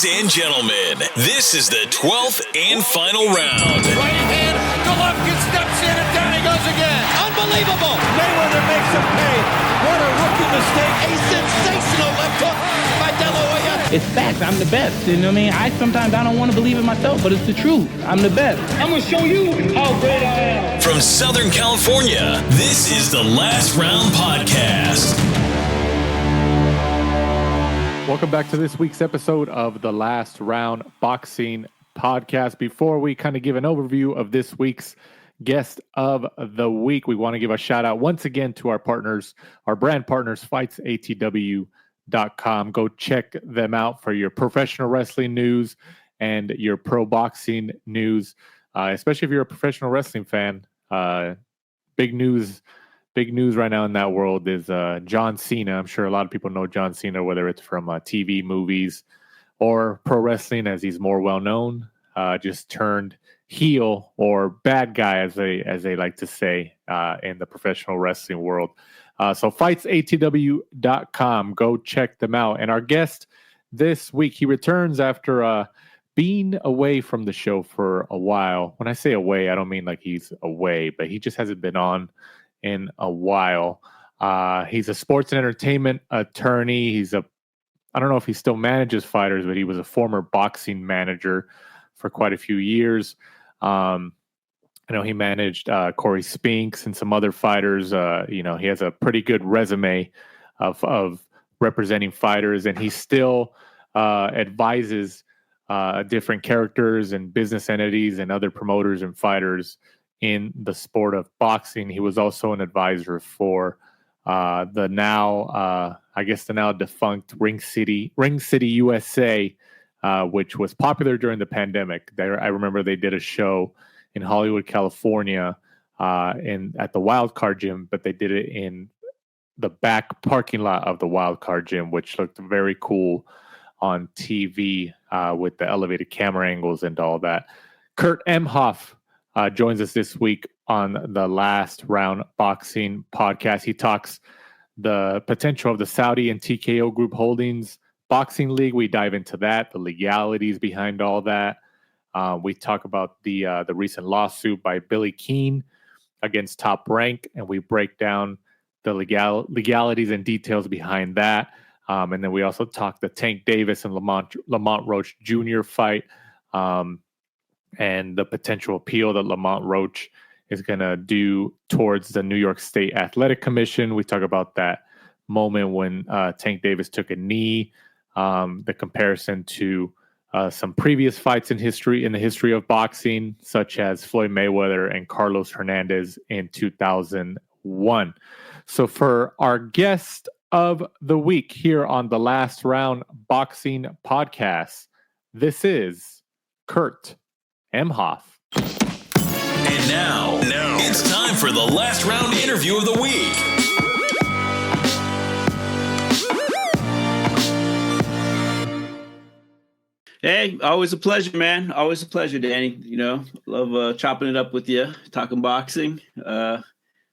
Ladies and gentlemen, this is the 12th and final round. Right hand, Golovkin steps in and down he goes again. Unbelievable. Mayweather makes him pay. What a rookie mistake. A sensational left hook by De La Hoya. It's facts. I'm the best. You know what I mean? Sometimes I don't want to believe it myself, but it's the truth. I'm the best. I'm going to show you how great I am. From Southern California, this is the Last Round Podcast. Welcome back to this week's episode of the Last Round Boxing Podcast. Before we kind of give an overview of this week's guest of the week, we want to give a shout out once again to our partners, our brand partners, FightsATW.com. Go check them out for your professional wrestling news and your pro boxing news, especially if you're a professional wrestling fan. Big news right now in that world is John Cena. I'm sure a lot of people know John Cena, whether it's from TV, movies, or pro wrestling, as he's more well known. Just turned heel or bad guy, as they like to say in the professional wrestling world. So FightsATW.com. Go check them out. And our guest this week, he returns after being away from the show for a while. When I say away, I don't mean like he's away, but he just hasn't been on in a while. He's a sports and entertainment attorney. I don't know if he still manages fighters, but he was a former boxing manager for quite a few years. I know he managed Cory Spinks and some other fighters. He has a pretty good resume of representing fighters, and he still advises different characters and business entities and other promoters and fighters in the sport of boxing. He was also an advisor for the now defunct Ring City USA, which was popular during the pandemic. I remember they did a show in Hollywood, California, at the Wild Card Gym, but they did it in the back parking lot of the Wild Card Gym, which looked very cool on TV with the elevated camera angles and all that. Kurt Emhoff joins us this week on the Last Round Boxing Podcast. He talks the potential of the Saudi and TKO Group Holdings Boxing League. We dive into that, the legalities behind all that. We talk about the recent lawsuit by Billy Keane against Top Rank, and we break down the legalities and details behind that. And then we also talk the Tank Davis and Lamont Roach Jr. fight, and the potential appeal that Lamont Roach is going to do towards the New York State Athletic Commission. We talk about that moment when Tank Davis took a knee, the comparison to some previous fights in the history of boxing, such as Floyd Mayweather and Carlos Hernandez in 2001. So for our guest of the week here on the Last Round Boxing Podcast, this is Kurt Emhoff. And now it's time for the last round interview of the week. Hey, always a pleasure, man. Always a pleasure, Danny. Love chopping it up with you, talking boxing.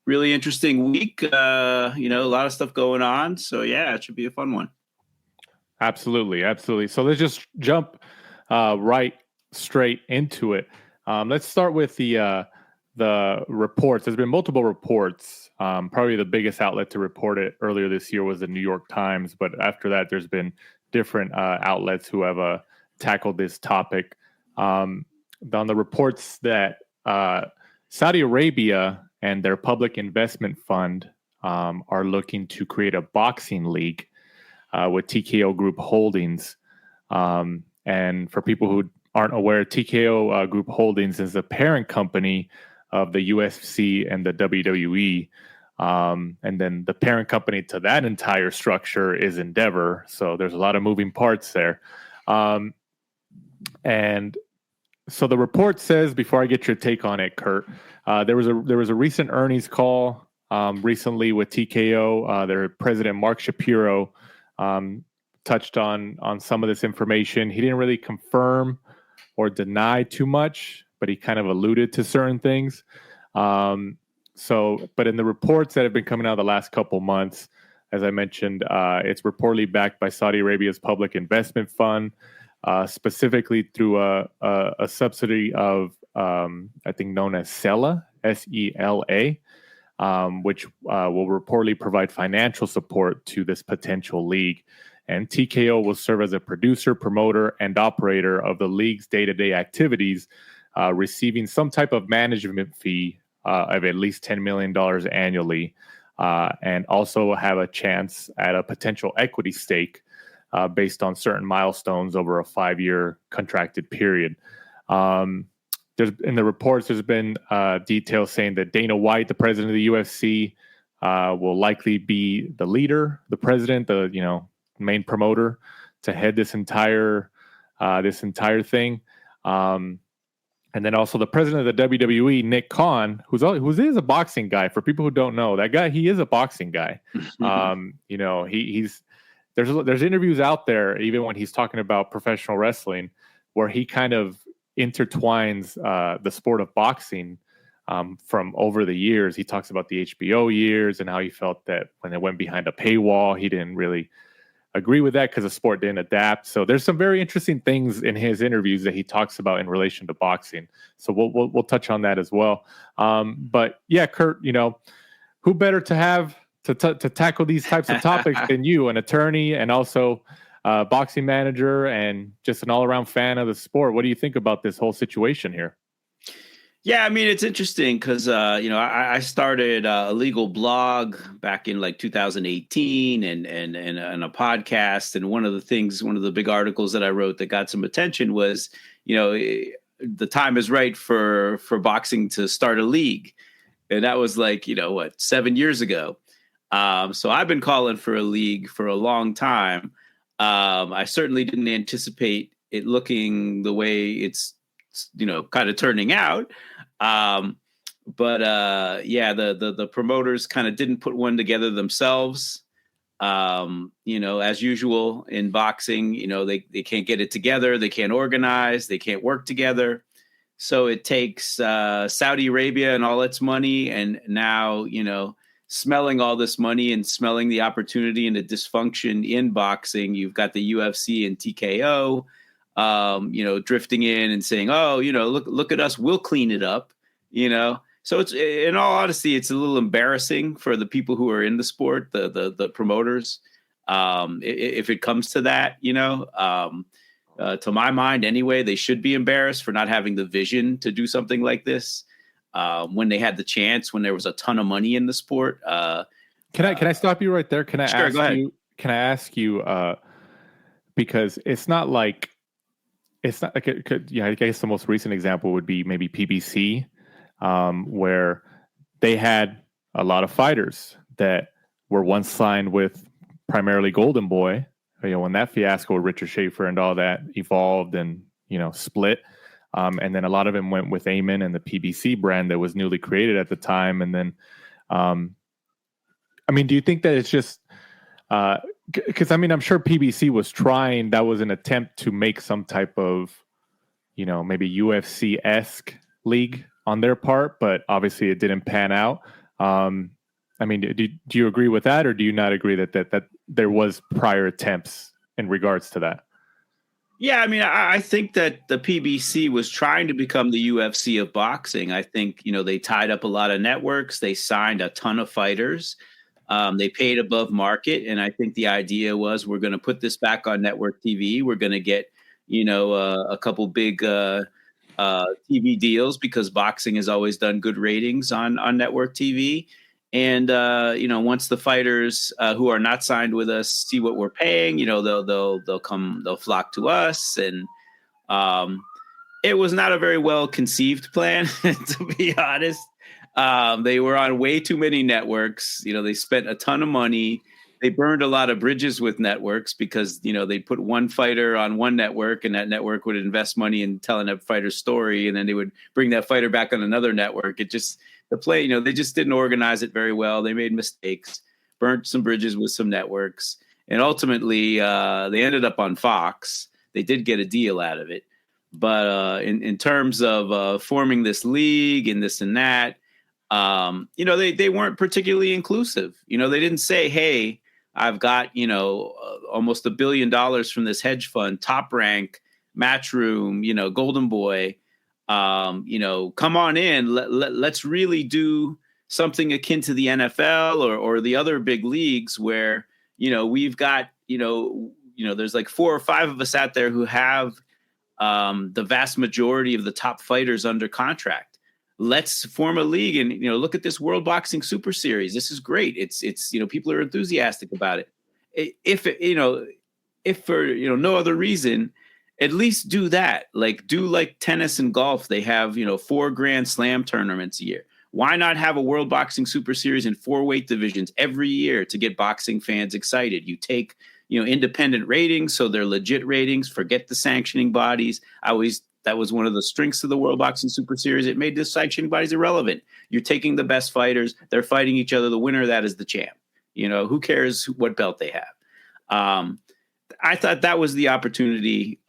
Really interesting week. A lot of stuff going on. So, yeah, it should be a fun one. Absolutely. So let's just jump right straight into it. Let's start with the reports. There's been multiple reports. Probably the biggest outlet to report it earlier this year was the New York Times. But after that, there's been different outlets who have tackled this topic. On the reports that Saudi Arabia and their public investment fund are looking to create a boxing league with TKO Group Holdings. And for people who aren't aware, TKO Group Holdings is the parent company of the UFC and the WWE. And then the parent company to that entire structure is Endeavor. So there's a lot of moving parts there. And so the report says, before I get your take on it, Kurt, there was a recent earnings call recently with TKO. Their president, Mark Shapiro, touched on some of this information. He didn't really confirm or deny too much, but he kind of alluded to certain things. But in the reports that have been coming out the last couple months, as I mentioned, it's reportedly backed by Saudi Arabia's public investment fund. specifically through a subsidy of, I think, known as SELA, SELA, which will reportedly provide financial support to this potential league. And TKO will serve as a producer, promoter, and operator of the league's day-to-day activities, receiving some type of management fee of at least $10 million annually, and also have a chance at a potential equity stake based on certain milestones over a 5-year contracted period. In the reports, there's been details saying that Dana White, the president of the UFC, will likely be the leader, the president, the main promoter to head this entire thing. And then also the president of the WWE, Nick Khan, who is a boxing guy. For people who don't know, that guy, he is a boxing guy. There's interviews out there, even when he's talking about professional wrestling, where he kind of intertwines the sport of boxing from over the years. He talks about the HBO years and how he felt that when it went behind a paywall, he didn't really agree with that because the sport didn't adapt. So there's some very interesting things in his interviews that he talks about in relation to boxing. So we'll touch on that as well. But yeah, Kurt, who better to have to tackle these types of topics than you, an attorney and also boxing manager and just an all-around fan of the sport. What do you think about this whole situation here? Yeah, I mean, it's interesting because, I started a legal blog back in like 2018 and a podcast. And one of the big articles that I wrote that got some attention was, the time is right for boxing to start a league. And that was like, 7 years ago. So I've been calling for a league for a long time. I certainly didn't anticipate it looking the way it's, kind of turning out. The promoters kind of didn't put one together themselves. As usual in boxing, they can't get it together. They can't organize. They can't work together. So it takes Saudi Arabia and all its money. And now, smelling all this money and smelling the opportunity and the dysfunction in boxing, you've got the UFC and TKO, drifting in and saying, oh, look at us, we'll clean it up, So it's, in all honesty, it's a little embarrassing for the people who are in the sport, the promoters, if it comes to that, to my mind anyway, they should be embarrassed for not having the vision to do something like this. When they had the chance, when there was a ton of money in the sport. Can I stop you right there? Can I ask you, because it's not like I guess the most recent example would be maybe PBC, where they had a lot of fighters that were once signed with primarily Golden Boy. When that fiasco with Richard Schaefer and all that evolved and, split. And then a lot of them went with Amen and the PBC brand that was newly created at the time. And then, do you think that it's just, because I'm sure PBC was trying, that was an attempt to make some type of, maybe UFC-esque league on their part, but obviously it didn't pan out. Do you agree with that, or do you not agree that there was prior attempts in regards to that? Yeah, I think that the PBC was trying to become the UFC of boxing. I think, they tied up a lot of networks. They signed a ton of fighters. They paid above market. And I think the idea was, we're going to put this back on network TV. We're going to get, a couple big TV deals because boxing has always done good ratings on network TV. And, once the fighters who are not signed with us see what we're paying, they'll flock to us. And it was not a very well conceived plan, to be honest. They were on way too many networks. They spent a ton of money. They burned a lot of bridges with networks because, they put one fighter on one network and that network would invest money in telling that fighter's story. And then they would bring that fighter back on another network. They just didn't organize it very well. They made mistakes, burnt some bridges with some networks. And ultimately, they ended up on Fox. They did get a deal out of it. But in terms of forming this league and this and that, they weren't particularly inclusive. They didn't say, hey, I've got, almost $1 billion from this hedge fund, Top Rank, Matchroom, Golden Boy, come on in. Let's really do something akin to the NFL or the other big leagues where, we've got, there's like 4 or 5 of us out there who have the vast majority of the top fighters under contract. Let's form a league and, look at this World Boxing Super Series. This is great. It's people are enthusiastic about it. If for, no other reason, at least do that. Do like tennis and golf. They have, 4 Grand Slam tournaments a year. Why not have a World Boxing Super Series in 4 weight divisions every year to get boxing fans excited? You take, independent ratings, so they're legit ratings. Forget the sanctioning bodies. That was one of the strengths of the World Boxing Super Series. It made the sanctioning bodies irrelevant. You're taking the best fighters. They're fighting each other. The winner of that is the champ. Who cares what belt they have? I thought that was the opportunity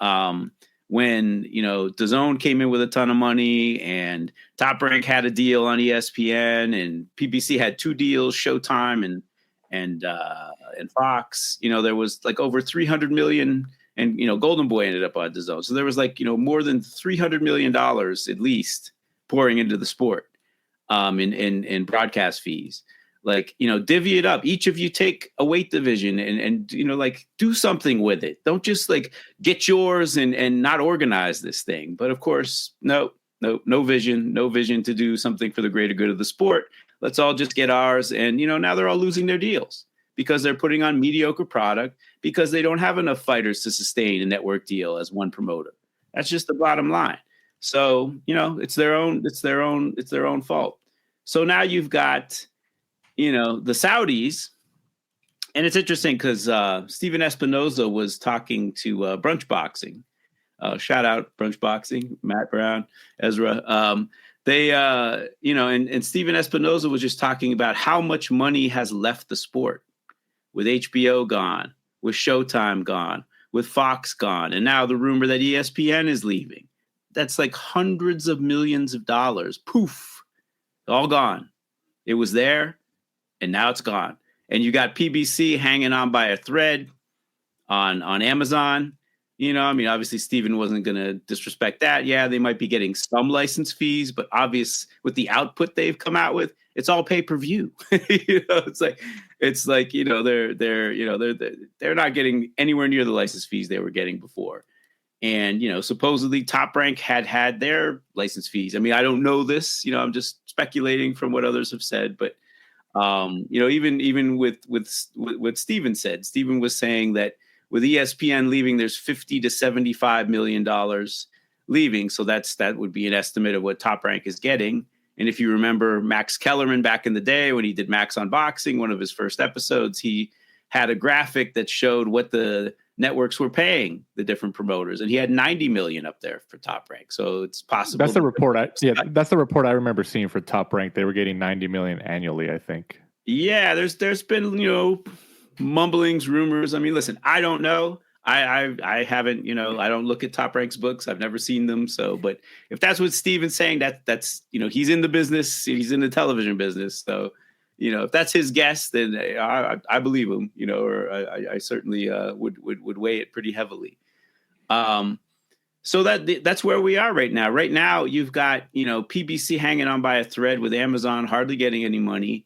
when, DAZN came in with a ton of money and Top Rank had a deal on ESPN and PBC had 2 deals, Showtime and Fox. There was like over 300 million and, Golden Boy ended up on DAZN. So there was like, more than $300 million at least pouring into the sport in broadcast fees. Divvy it up. Each of you take a weight division and do something with it. Don't just get yours and not organize this thing. But of course, no vision to do something for the greater good of the sport. Let's all just get ours. And, now they're all losing their deals because they're putting on mediocre product because they don't have enough fighters to sustain a network deal as one promoter. That's just the bottom line. So, it's their own fault. So now you've got, the Saudis, and it's interesting because Steven Espinoza was talking to Brunch Boxing. Shout out Brunch Boxing, Matt Brown, Ezra. They, and Steven Espinoza was just talking about how much money has left the sport with HBO gone, with Showtime gone, with Fox gone, and now the rumor that ESPN is leaving. That's like hundreds of millions of dollars. Poof, all gone. It was there. And now it's gone. And you got PBC hanging on by a thread on Amazon. Obviously Steven wasn't going to disrespect that. Yeah, they might be getting some license fees, but obvious with the output they've come out with, it's all pay-per-view. It's like they're not getting anywhere near the license fees they were getting before. And, supposedly Top Rank had their license fees. I don't know this, I'm just speculating from what others have said, but even with what Steven said, Steven was saying that with ESPN leaving, there's $50 to $75 million leaving. So that would be an estimate of what Top Rank is getting. And if you remember Max Kellerman back in the day when he did Max on Boxing, one of his first episodes, he had a graphic that showed what the networks were paying the different promoters, and he had 90 million up there for Top Rank. So it's possible. That's the report. That's the report I remember seeing for Top Rank. They were getting 90 million annually, I think. Yeah, there's been mumblings, rumors. Listen, I don't know. I haven't, I don't look at Top Rank's books. I've never seen them. So, but if that's what Steven's saying, that's he's in the business. He's in the television business. So, if that's his guess, then I believe him, or I certainly would weigh it pretty heavily. So that's where we are right now. Right now, you've got, PBC hanging on by a thread with Amazon, hardly getting any money.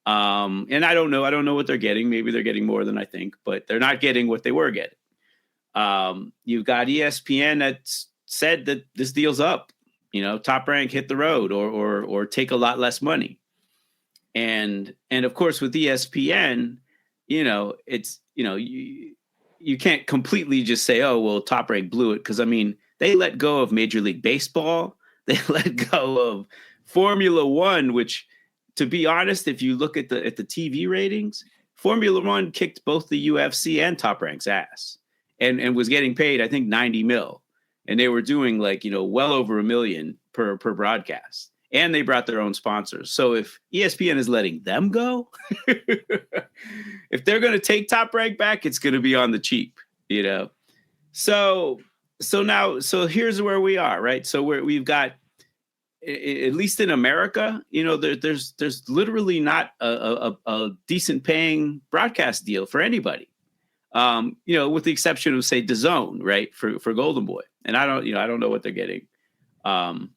And I don't know what they're getting. Maybe they're getting more than I think, but they're not getting what they were getting. You've got ESPN that said that this deal's up, Top Rank hit the road or take a lot less money. And of course with ESPN, it's, you can't completely just say, oh, well, Top Rank blew it. Cause they let go of Major League Baseball. They let go of Formula One, which, to be honest, if you look at the TV ratings, Formula One kicked both the UFC and Top Rank's ass and was getting paid, I think, 90 mil. And they were doing well over $1 million per broadcast. And they brought their own sponsors. So if ESPN is letting them go, if they're going to take Top Rank back, it's going to be on the cheap, So here's where we are, right? So we've got, at least in America, there's literally not a decent paying broadcast deal for anybody. With the exception of say DAZN, right, for Golden Boy. And I don't know what they're getting, to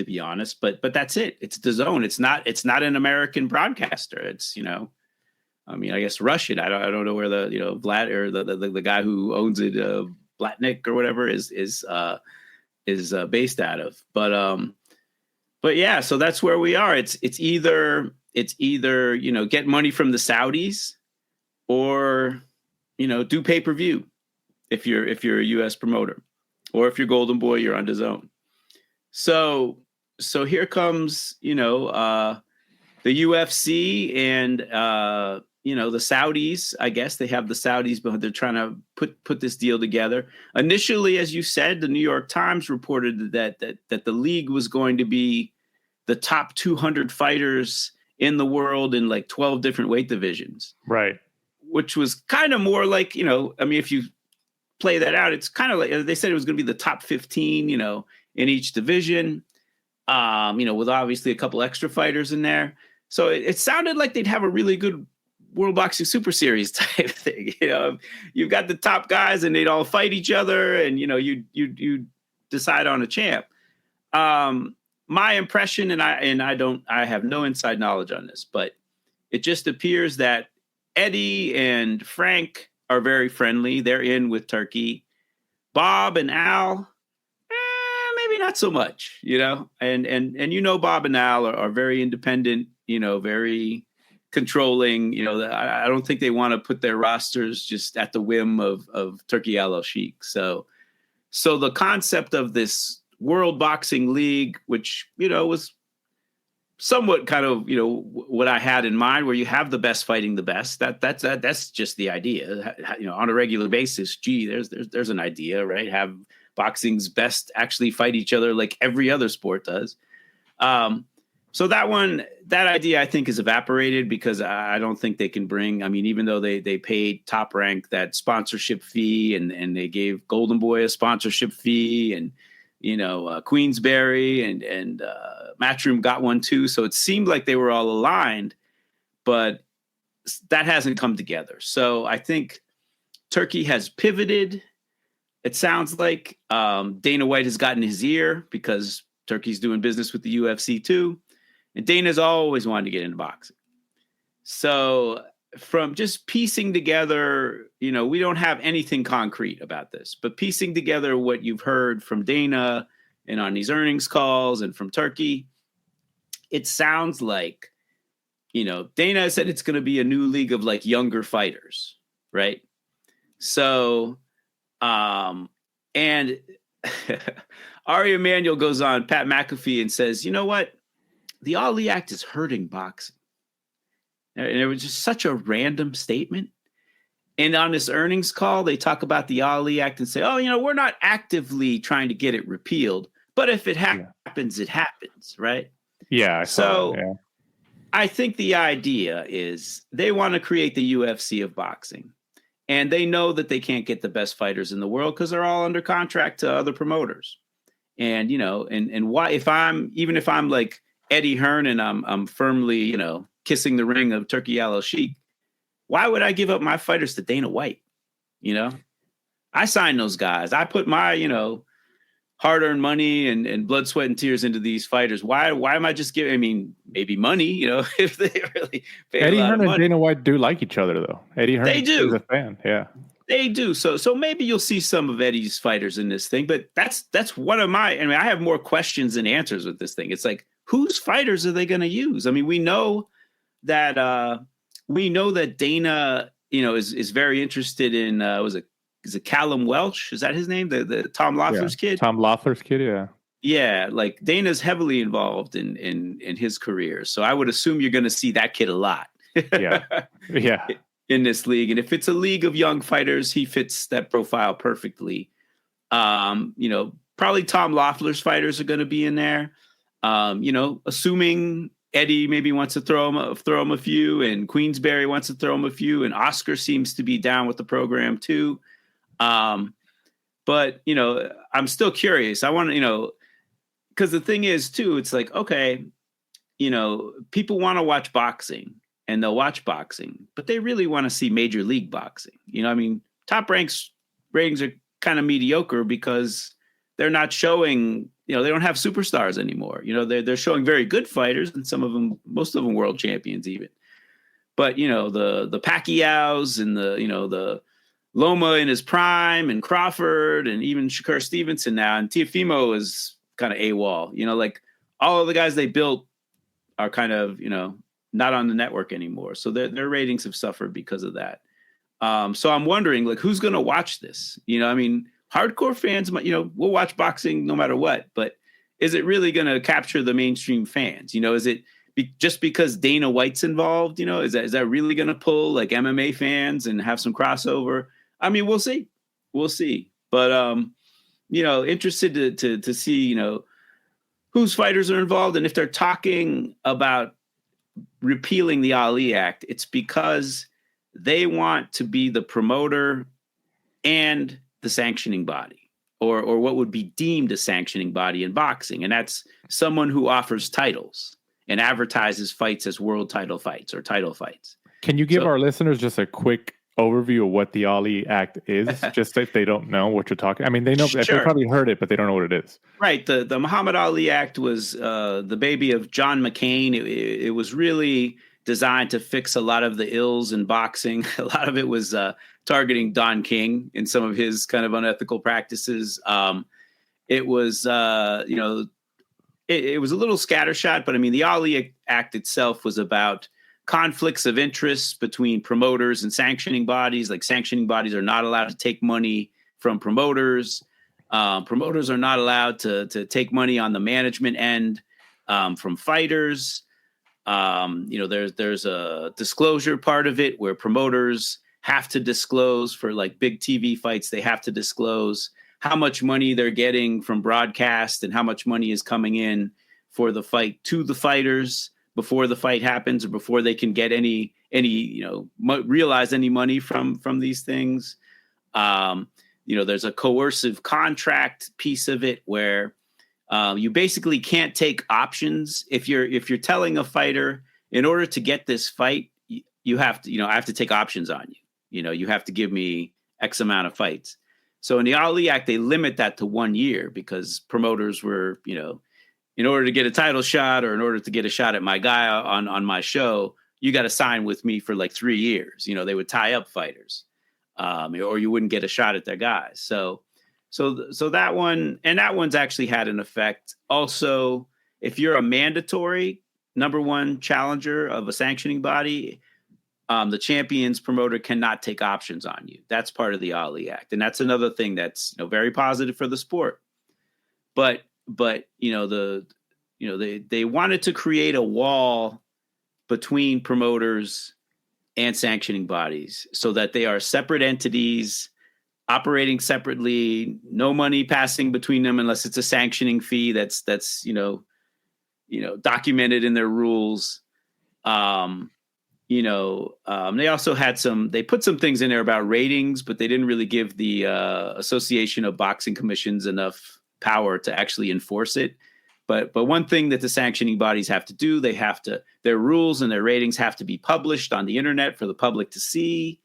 be honest, but that's it. It's DAZN. It's not an American broadcaster. It's, I guess Russian. I don't know where the, Vlad or the guy who owns it, Blatnik or whatever is based out of. But yeah, so that's where we are. It's either get money from the Saudis or do pay-per-view if you're a US promoter, or if you're Golden Boy, you're on DAZN. So here comes the UFC and the Saudis. I guess they have the Saudis, but they're trying to put this deal together. Initially, as you said, the New York Times reported that the league was going to be the top 200 fighters in the world in like 12 different weight divisions. Right. Which was kind of more like, if you play that out, it's kind of like they said it was going to be the top 15, in each division, with obviously a couple extra fighters in there. So it sounded like they'd have a really good World Boxing Super Series type thing. You've got the top guys and they'd all fight each other, and you decide on a champ. My impression, and I have no inside knowledge on this, but it just appears that Eddie and Frank are very friendly. They're in with Turkey. Bob and Al, maybe not so much, and Bob and Al are very independent, very controlling. I don't think they want to put their rosters just at the whim of Turkey Al Sheikh. So the concept of this World Boxing League, which was somewhat kind of what I had in mind, where you have the best fighting the best. That's just the idea. On a regular basis. Gee, there's an idea, right? Have boxing's best actually fight each other like every other sport does. So that idea I think is evaporated, because I don't think they can bring. Even though they paid Top Rank that sponsorship fee, and they gave Golden Boy a sponsorship fee, and Queensberry and Matchroom got one too. So it seemed like they were all aligned, but that hasn't come together. So I think Turkey has pivoted. It sounds like Dana White has gotten his ear, because Turkey's doing business with the UFC too. And Dana's always wanted to get into boxing. So from just piecing together, we don't have anything concrete about this, but piecing together what you've heard from Dana and on these earnings calls and from Turkey, it sounds like, Dana said it's going to be a new league of like younger fighters, right? So, and Ari Emanuel goes on Pat McAfee and says, you know what? The Ali Act is hurting boxing. And it was just such a random statement. And on this earnings call, they talk about the Ali Act and say, we're not actively trying to get it repealed, but if it happens, it happens, right? Yeah. I think the idea is they want to create the UFC of boxing. And they know that they can't get the best fighters in the world because they're all under contract to other promoters. And, and why, if I'm like Eddie Hearn and I'm firmly, kissing the ring of Turkey Al Sheikh, why would I give up my fighters to Dana White? I signed those guys. I put my, hard-earned money and blood, sweat, and tears into these fighters. Why am I just giving? Maybe money, if they really pay Eddie a lot Hearn of and money. Dana White do like each other, though. Eddie Hearn is a fan. Yeah, they do. So maybe you'll see some of Eddie's fighters in this thing. But that's one of my. I have more questions than answers with this thing. It's like, whose fighters are they going to use? We know that Dana, is very interested in. Is it Callum Welch? Is that his name? The Tom Loeffler's kid? Tom Loeffler's kid, yeah. Yeah, like Dana's heavily involved in his career. So I would assume you're going to see that kid a lot. Yeah. In this league. And if it's a league of young fighters, he fits that profile perfectly. Probably Tom Loeffler's fighters are going to be in there. Assuming Eddie maybe wants to throw him a few, and Queensberry wants to throw him a few, and Oscar seems to be down with the program too. But I'm still curious. I want to, because the thing is too, it's like, okay, people want to watch boxing, and they'll watch boxing, but they really want to see major league boxing. You know, I mean, Top Rank's ratings are kind of mediocre because they're not showing, you know, they don't have superstars anymore. You know, they're showing very good fighters, and most of them world champions even. But, you know, the Pacquiaos and the Loma in his prime and Crawford and even Shakur Stevenson now, and Teofimo is kind of AWOL. You know, like all of the guys they built are kind of, you know, not on the network anymore. So their ratings have suffered because of that. So I'm wondering, like, who's going to watch this? You know, I mean, hardcore fans, you know, we'll watch boxing no matter what, but is it really going to capture the mainstream fans? You know, is it just because Dana White's involved? You know, is that really going to pull like MMA fans and have some crossover? I mean, we'll see. But, you know, interested to see, you know, whose fighters are involved. And if they're talking about repealing the Ali Act, it's because they want to be the promoter and the sanctioning body, or what would be deemed a sanctioning body in boxing. And that's someone who offers titles and advertises fights as world title fights or title fights. Can you give our listeners just a quick overview of what the Ali Act is, just if they don't know what you're talking? I mean, they know, Sure. They probably heard it, but they don't know what it is. Right. The Muhammad Ali Act was the baby of John McCain. It was really designed to fix a lot of the ills in boxing. A lot of it was targeting Don King and some of his kind of unethical practices. It was, you know, it was a little scattershot, but I mean, the Ali Act itself was about conflicts of interest between promoters and sanctioning bodies. Like, sanctioning bodies are not allowed to take money from promoters. Promoters are not allowed to take money on the management end from fighters. You know, there's a disclosure part of it where promoters have to disclose for like big TV fights. They have to disclose how much money they're getting from broadcast and how much money is coming in for the fight to the fighters before the fight happens, or before they can get any, you know, realize any money from these things. You know, there's a coercive contract piece of it where you basically can't take options. If you're telling a fighter, in order to get this fight, you have to, you know, I have to take options on you. You know, you have to give me X amount of fights. So in the Ali Act, they limit that to 1 year because promoters were, you know, in order to get a title shot or in order to get a shot at my guy on my show, you got to sign with me for like 3 years. You know, they would tie up fighters, or you wouldn't get a shot at their guys. So that one, and that one's actually had an effect. Also, if you're a mandatory number one challenger of a sanctioning body, the champion's promoter cannot take options on you. That's part of the Ali Act, and that's another thing that's, you know, very positive for the sport. But you know, they wanted to create a wall between promoters and sanctioning bodies so that they are separate entities operating separately, no money passing between them unless it's a sanctioning fee that's you know documented in their rules. You know, they also had they put some things in there about ratings, but they didn't really give the Association of Boxing Commissions enough power to actually enforce it. But one thing that the sanctioning bodies have to do, their rules and their ratings have to be published on the internet for the public to see.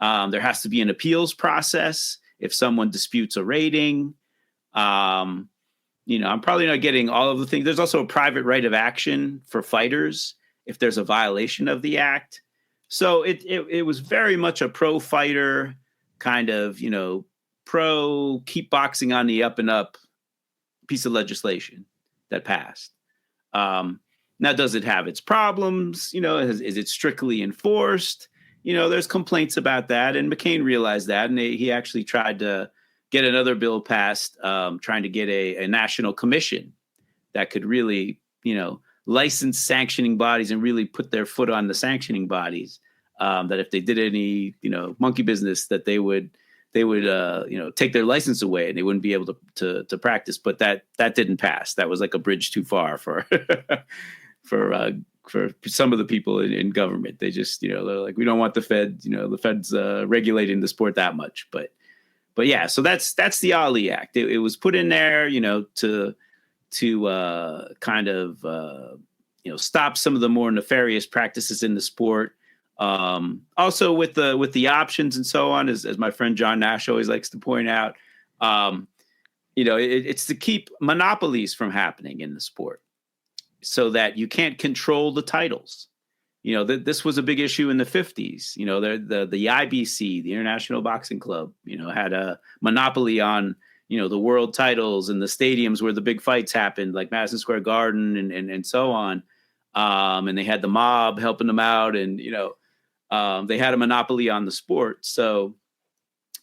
There has to be an appeals process if someone disputes a rating. You know, I'm probably not getting all of the things. There's also a private right of action for fighters if there's a violation of the act. So it was very much a pro-fighter kind of, you know, pro keep boxing on the up and up piece of legislation that passed. Now, does it have its problems? You know, is it strictly enforced? You know, there's complaints about that, and McCain realized that, and he actually tried to get another bill passed, trying to get a national commission that could really, you know, license sanctioning bodies and really put their foot on the sanctioning bodies. That if they did any, you know, monkey business, that they would you know, take their license away and they wouldn't be able to practice. But that didn't pass. That was like a bridge too far for for some of the people in government. They just, you know, they're like, we don't want the feds regulating the sport that much. But yeah, so that's the Ali Act. It was put in there, you know, to kind of stop some of the more nefarious practices in the sport. Also with the options and so on, as my friend John Nash always likes to point out, it's to keep monopolies from happening in the sport so that you can't control the titles. This was a big issue in the 50s. The IBC, the International Boxing Club, had a monopoly on, the world titles and the stadiums where the big fights happened, like Madison Square Garden and so on. And they had the mob helping them out, and, they had a monopoly on the sport. So,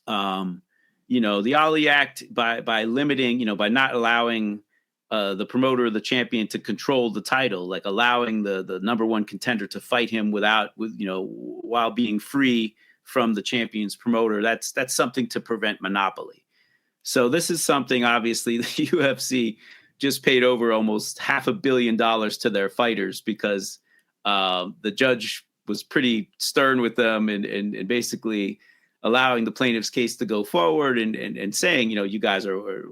the Ali Act, by limiting, by not allowing the promoter or the champion to control the title, like allowing the number one contender to fight him while being free from the champion's promoter, that's something to prevent monopoly. So this is something, obviously, the UFC just paid over almost $500 million to their fighters because the judge was pretty stern with them and basically allowing the plaintiff's case to go forward and saying, you guys are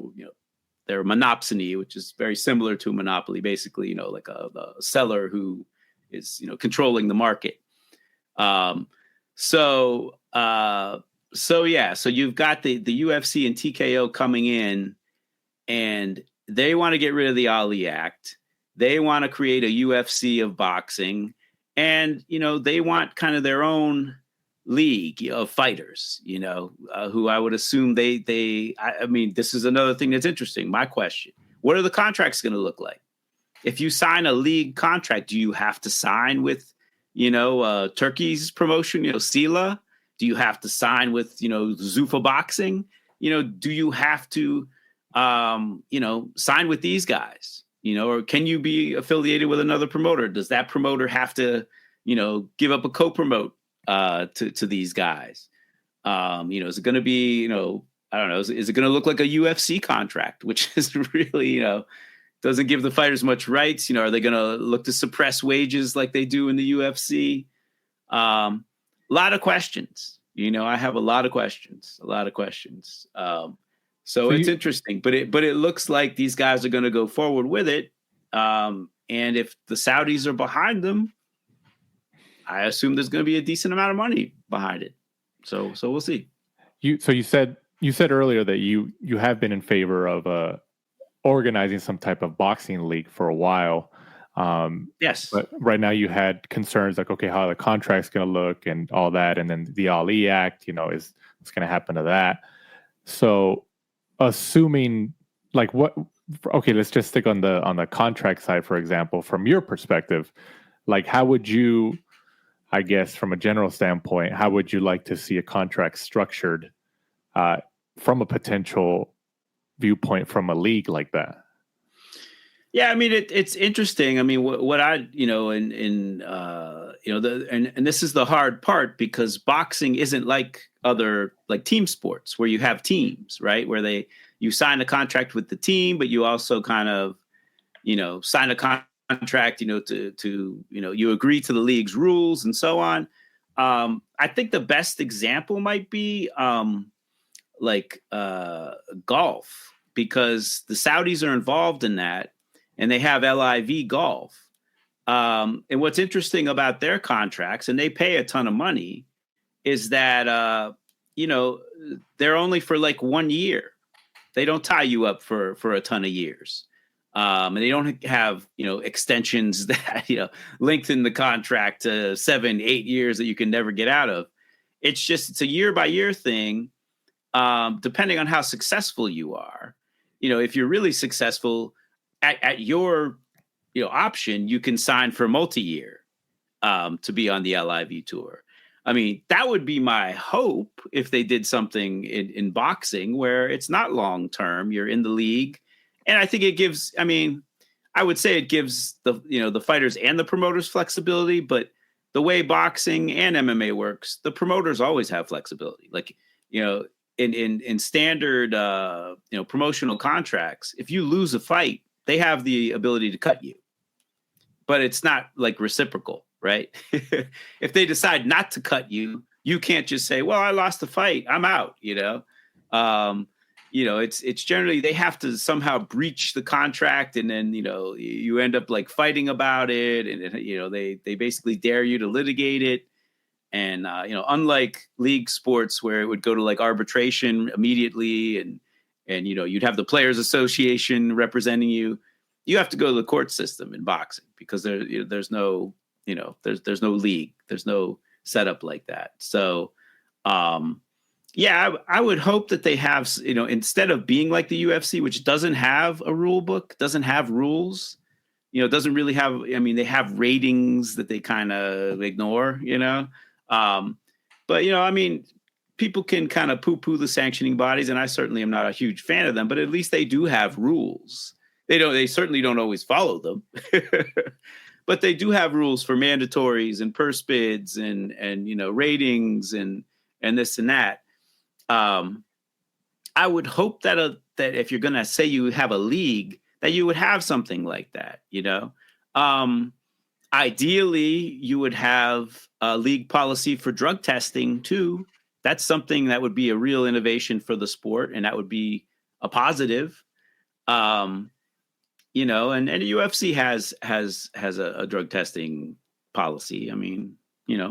they're monopsony, which is very similar to a monopoly, basically, like a seller who is, controlling the market. So you've got the UFC and TKO coming in, and they want to get rid of the Ali Act. They want to create a UFC of boxing, and, they want kind of their own league of fighters, who I would assume I mean, this is another thing that's interesting. My question, what are the contracts going to look like? If you sign a league contract, do you have to sign with, Turkey's promotion, Sila? Do you have to sign with, Zuffa Boxing? Do you have to, sign with these guys, or can you be affiliated with another promoter? Does that promoter have to, give up a co-promote to these guys? Is it going to be, I don't know, is it going to look like a UFC contract, which is really, doesn't give the fighters much rights? Are they going to look to suppress wages like they do in the UFC? A lot of questions. I have a lot of questions. So it's interesting, but it looks like these guys are going to go forward with it. And if the Saudis are behind them, I assume there's going to be a decent amount of money behind it. So we'll see. You said earlier that you have been in favor of organizing some type of boxing league for a while. Yes. But right now you had concerns like, okay, how the contract's going to look and all that. And then the Ali Act, is what's going to happen to that. So assuming let's just stick on the contract side, for example, from your perspective, like how would you, I guess from a general standpoint, how would you like to see a contract structured from a potential viewpoint from a league like that? Yeah, I mean, it's interesting. I mean, what I, and this is the hard part because boxing isn't like other team sports where you have teams, right? Where you sign a contract with the team, but you also kind of, sign a contract, to you agree to the league's rules and so on. I think the best example might be golf, because the Saudis are involved in that. And they have LIV Golf. And what's interesting about their contracts, and they pay a ton of money, is that, they're only for 1 year. They don't tie you up for a ton of years. And they don't have, extensions that, lengthen the contract to 7-8 years that you can never get out of. It's a year by year thing, depending on how successful you are. If you're really successful, at your option, you can sign for multi-year to be on the LIV tour. I mean, that would be my hope if they did something in boxing where it's not long-term, you're in the league. And I think it gives, I would say it gives the fighters and the promoters flexibility, but the way boxing and MMA works, the promoters always have flexibility. In standard, promotional contracts, if you lose a fight, they have the ability to cut you, but it's not reciprocal, right? If they decide not to cut you, you can't just say, well, I lost the fight, I'm out, it's generally they have to somehow breach the contract, and then, you end up like fighting about it. And, they basically dare you to litigate it. And, unlike league sports where it would go to like arbitration immediately and, you'd have the Players Association representing you, you have to go to the court system in boxing because there's no, there's no league, there's no setup like that. So, I would hope that they have, instead of being like the UFC, which doesn't have a rule book, doesn't have rules, doesn't really have, they have ratings that they kind of ignore, but, people can kind of poo-poo the sanctioning bodies, and I certainly am not a huge fan of them, but at least they do have rules. They certainly don't always follow them, but they do have rules for mandatories and purse bids and ratings and this and that. I would hope that if you're going to say you have a league, that you would have something like that, Ideally, you would have a league policy for drug testing too. That's something that would be a real innovation for the sport, and that would be a positive. And the UFC has a drug testing policy.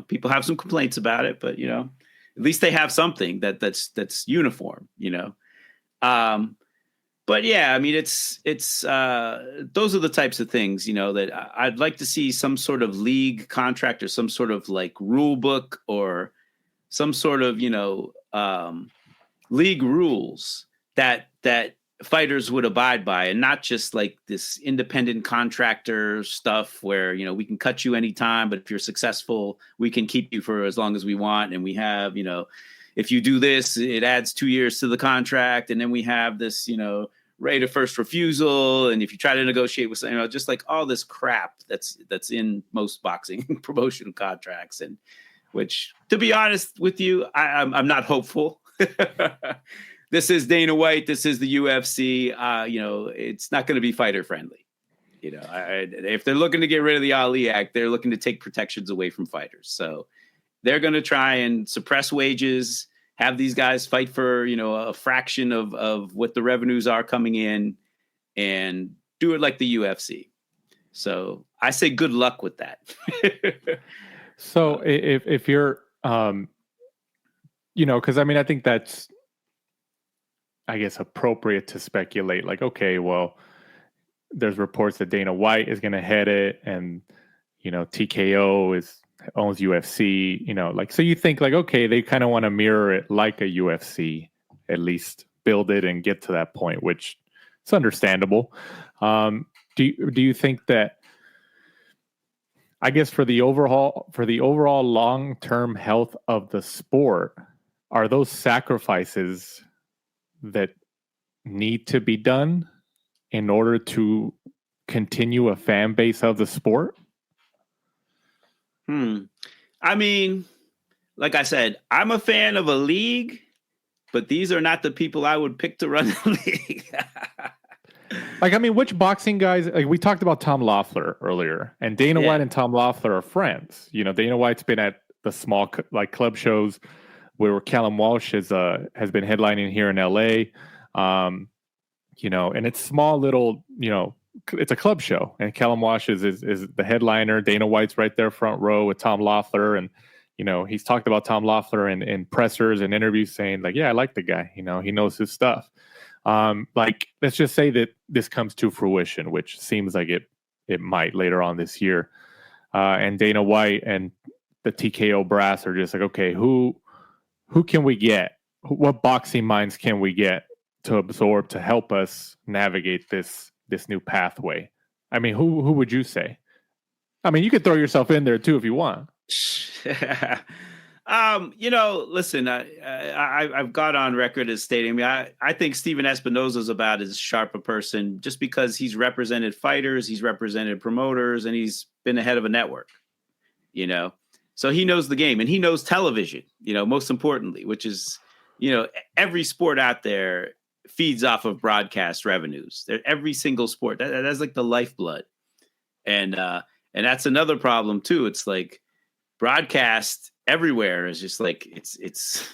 People have some complaints about it, but at least they have something that's uniform. But yeah, it's those are the types of things, that I'd like to see some sort of league contract or some sort of like rule book or some sort of, league rules that fighters would abide by, and not just like this independent contractor stuff where, we can cut you anytime, but if you're successful, we can keep you for as long as we want. And we have, if you do this, it adds 2 years to the contract. And then we have this, right of first refusal. And if you try to negotiate with, just like all this crap that's in most boxing promotion contracts, and which, to be honest with you, I'm not hopeful. This is Dana White. This is the UFC. It's not going to be fighter friendly. If they're looking to get rid of the Ali Act, they're looking to take protections away from fighters. So they're going to try and suppress wages, have these guys fight for, a fraction of what the revenues are coming in, and do it like the UFC. So I say good luck with that. So if you're, because I think that's, I guess, appropriate to speculate like, okay, well, there's reports that Dana White is going to head it, and, TKO owns UFC, so you think like, okay, they kind of want to mirror it like a UFC, at least build it and get to that point, which is understandable. Do you think that, I guess, for the overall long-term health of the sport, are those sacrifices that need to be done in order to continue a fan base of the sport? Like I said, I'm a fan of a league, but these are not the people I would pick to run the league. Which boxing guys, like we talked about Tom Loeffler earlier, and Dana White and Tom Loeffler are friends. Dana White's been at the small club shows where Callum Walsh has been headlining here in LA. And it's small little, it's a club show, and Callum Walsh is the headliner. Dana White's right there front row with Tom Loeffler, and he's talked about Tom Loeffler in pressers and interviews, saying like, yeah, I like the guy. He knows his stuff. Let's just say that this comes to fruition, which seems like it might later on this year. And Dana White and the TKO brass are just like, okay, who can we get? What boxing minds can we get to absorb to help us navigate this new pathway? Who would you say? You could throw yourself in there too if you want. Listen, I've got on record as stating, I think Steven Espinoza is about as sharp a person just because he's represented fighters, he's represented promoters, and he's been ahead of a network, so he knows the game, and he knows television, most importantly, which is, every sport out there feeds off of broadcast revenues. Every single sport that's like the lifeblood. And that's another problem too. It's like, broadcast everywhere is just like it's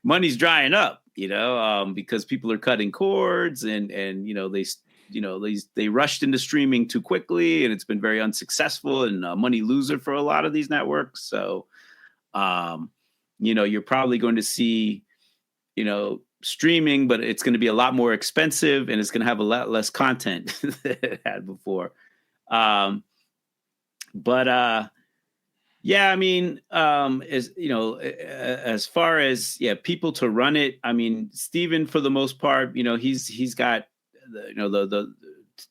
money's drying up, because people are cutting cords and they rushed into streaming too quickly, and it's been very unsuccessful and a money loser for a lot of these networks. So, you're probably going to see, streaming, but it's going to be a lot more expensive and it's going to have a lot less content than it had before. Yeah, I mean, as far as people to run it, I mean, Steven, for the most part, he's got the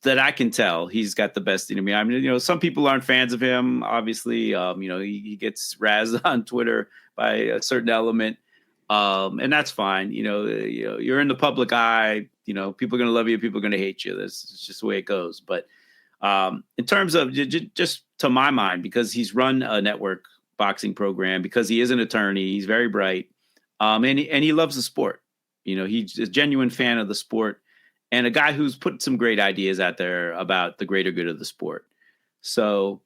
that I can tell, he's got the best in me. I mean, some people aren't fans of him, obviously. He gets razzed on Twitter by a certain element, and that's fine. You're in the public eye. People are going to love you, people are going to hate you. It's just the way it goes. But in terms of just to my mind, because he's run a network boxing program, because he is an attorney, he's very bright, and he loves the sport. He's a genuine fan of the sport, and a guy who's put some great ideas out there about the greater good of the sport. So,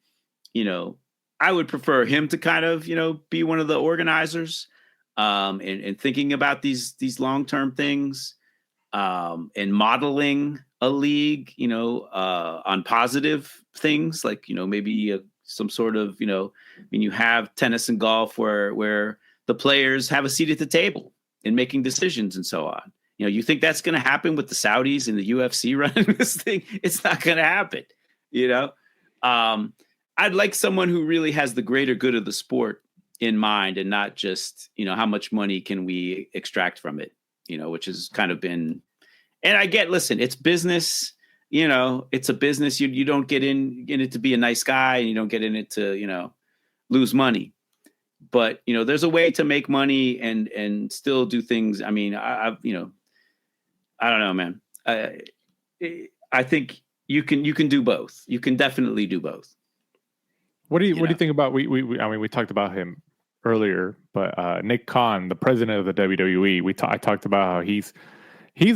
I would prefer him to kind of, be one of the organizers, and thinking about these long-term things, and modeling a league, on positive things, like, maybe some sort of, you have tennis and golf where the players have a seat at the table in making decisions and so on. You think that's going to happen with the Saudis and the UFC running this thing? It's not going to happen. I'd like someone who really has the greater good of the sport in mind, and not just, how much money can we extract from it, which has kind of been. And listen, it's business, it's a business. You don't get in it to be a nice guy, and you don't get in it to, lose money. But, there's a way to make money and still do things. I mean, I don't know, man. I think you can do both. You can definitely do both. What do you think about, we talked about him earlier, but Nick Khan, the president of the WWE, I talked about how he's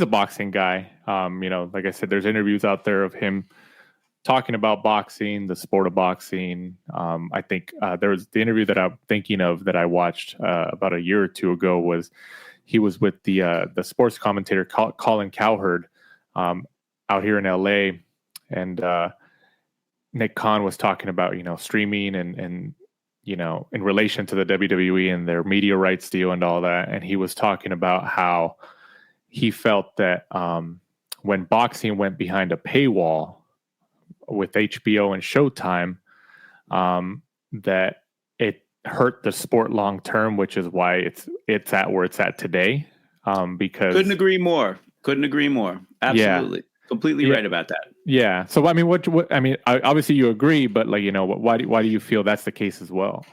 a boxing guy. Like I said, there's interviews out there of him talking about boxing, the sport of boxing. I think there was the interview that I'm thinking of that I watched about a year or two ago. He was with the sports commentator Colin Cowherd out here in LA, and Nick Khan was talking about streaming and in relation to the WWE and their media rights deal and all that, and he was talking about how he felt that when boxing went behind a paywall with HBO and Showtime, that it hurt the sport long term, which is why it's at where it's at today. Because couldn't agree more. Absolutely, yeah. Completely right about that. Yeah. So I mean, obviously you agree, but why do you feel that's the case as well?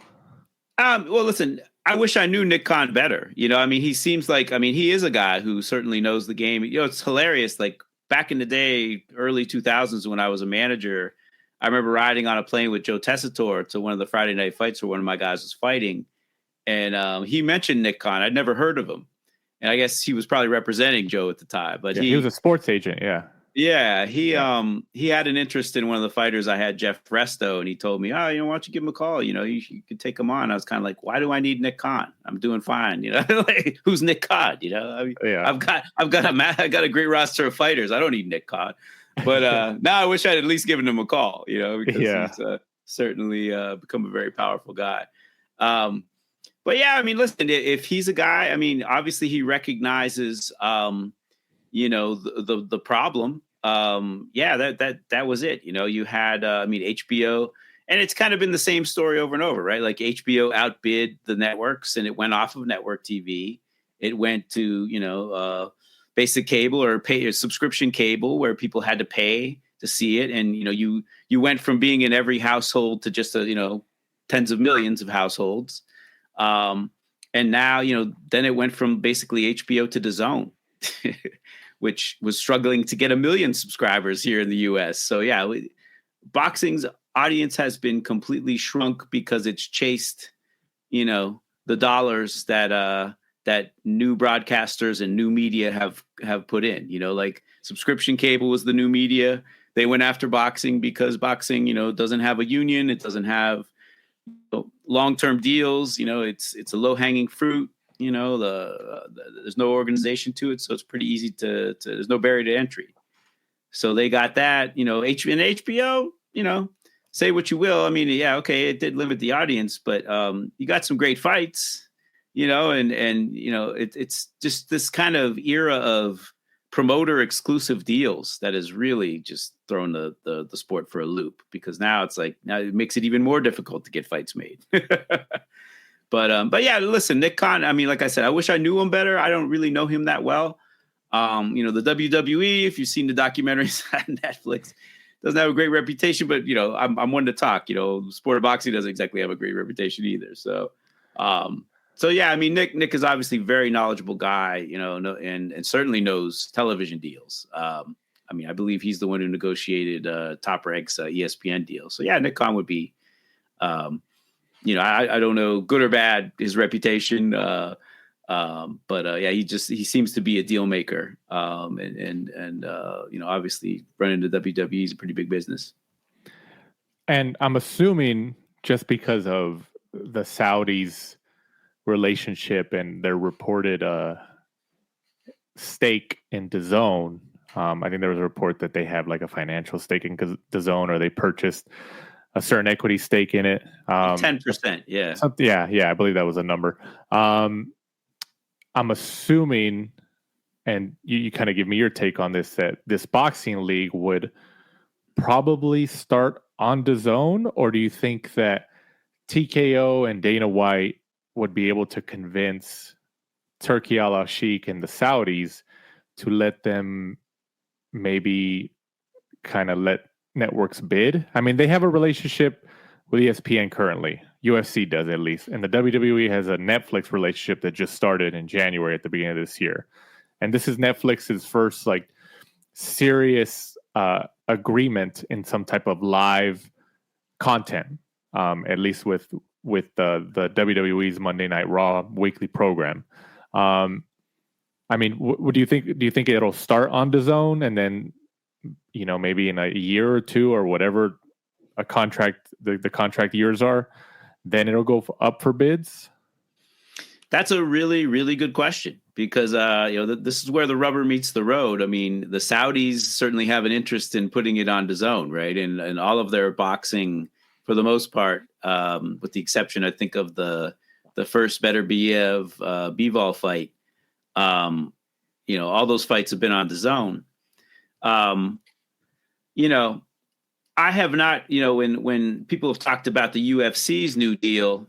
Well, listen. I wish I knew Nick Khan better. He seems like, he is a guy who certainly knows the game. It's hilarious. Like back in the day, early 2000s, when I was a manager, I remember riding on a plane with Joe Tessitore to one of the Friday night fights where one of my guys was fighting. And he mentioned Nick Khan. I'd never heard of him. And I guess he was probably representing Joe at the time, but he was a sports agent. Yeah. Yeah, he had an interest in one of the fighters I had, Jeff Resto, and he told me, why don't you give him a call? You could take him on. I was kind of like, why do I need Nick Khan? I'm doing fine. Like, who's Nick Khan? Yeah. I've got a great roster of fighters. I don't need Nick Khan. But now I wish I'd at least given him a call. Because he's certainly become a very powerful guy. But yeah, listen, if he's a guy, obviously he recognizes, the problem. That was it. You had, HBO, and it's kind of been the same story over and over, right? Like HBO outbid the networks, and it went off of network TV. It went to, basic cable or subscription cable, where people had to pay to see it. And, you went from being in every household to just, tens of millions of households. And now, then it went from basically HBO to DAZN, which was struggling to get 1 million subscribers here in the US. So yeah, boxing's audience has been completely shrunk because it's chased, the dollars that new broadcasters and new media have put in. Like subscription cable was the new media. They went after boxing because boxing, doesn't have a union. It doesn't have long-term deals. It's a low-hanging fruit. There's no organization to it, so it's pretty easy to there's no barrier to entry. So they got that. HBO. Say what you will. I mean, yeah, okay, it did limit the audience, but you got some great fights. It's just this kind of era of promoter exclusive deals that has really just thrown the sport for a loop, because now it makes it even more difficult to get fights made. But yeah, listen, Nick Khan, I mean, like I said, I wish I knew him better. I don't really know him that well. The WWE, if you've seen the documentaries on Netflix, doesn't have a great reputation, but I'm one to talk. Sport of boxing doesn't exactly have a great reputation either. So yeah, I mean, Nick is obviously a very knowledgeable guy, and certainly knows television deals. I believe he's the one who negotiated Top Rank's ESPN deal. So yeah, Nick Khan would be, I don't know, good or bad, his reputation. But yeah, he seems to be a deal maker. Obviously running the WWE is a pretty big business. And I'm assuming just because of the Saudis' relationship and their reported stake in DAZN, I think there was a report that they have like a financial stake in DAZN, or they purchased a certain equity stake in it. 10%, yeah. Yeah, I believe that was a number. I'm assuming, and you kind of give me your take on this, that this boxing league would probably start on DAZN, or do you think that TKO and Dana White would be able to convince Turki Al-Sheikh and the Saudis to let them maybe kind of let networks bid? I mean, they have a relationship with ESPN currently. UFC does, at least. And the WWE has a Netflix relationship that just started in January at the beginning of this year. And this is Netflix's first serious agreement in some type of live content, at least with the WWE's Monday Night Raw weekly program. I mean, what do you think? Do you think it'll start on DAZN and then, maybe in a year or two or whatever the contract years are, then it'll go up for bids? That's a really, really good question, because this is where the rubber meets the road. I mean, the Saudis certainly have an interest in putting it on DAZN, right? And all of their boxing, for the most part, with the exception, I think, of the first Beterbiev Bivol fight, all those fights have been on DAZN. I have not, when people have talked about the UFC's new deal,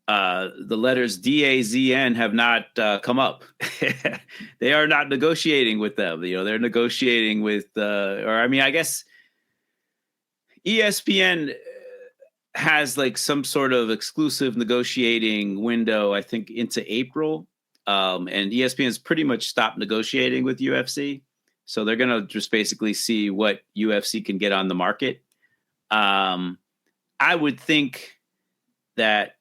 the letters DAZN have not come up. They are not negotiating with them. They're negotiating with, I guess ESPN has some sort of exclusive negotiating window, I think, into April. And ESPN's pretty much stopped negotiating with UFC. So they're going to just basically see what UFC can get on the market. I would think that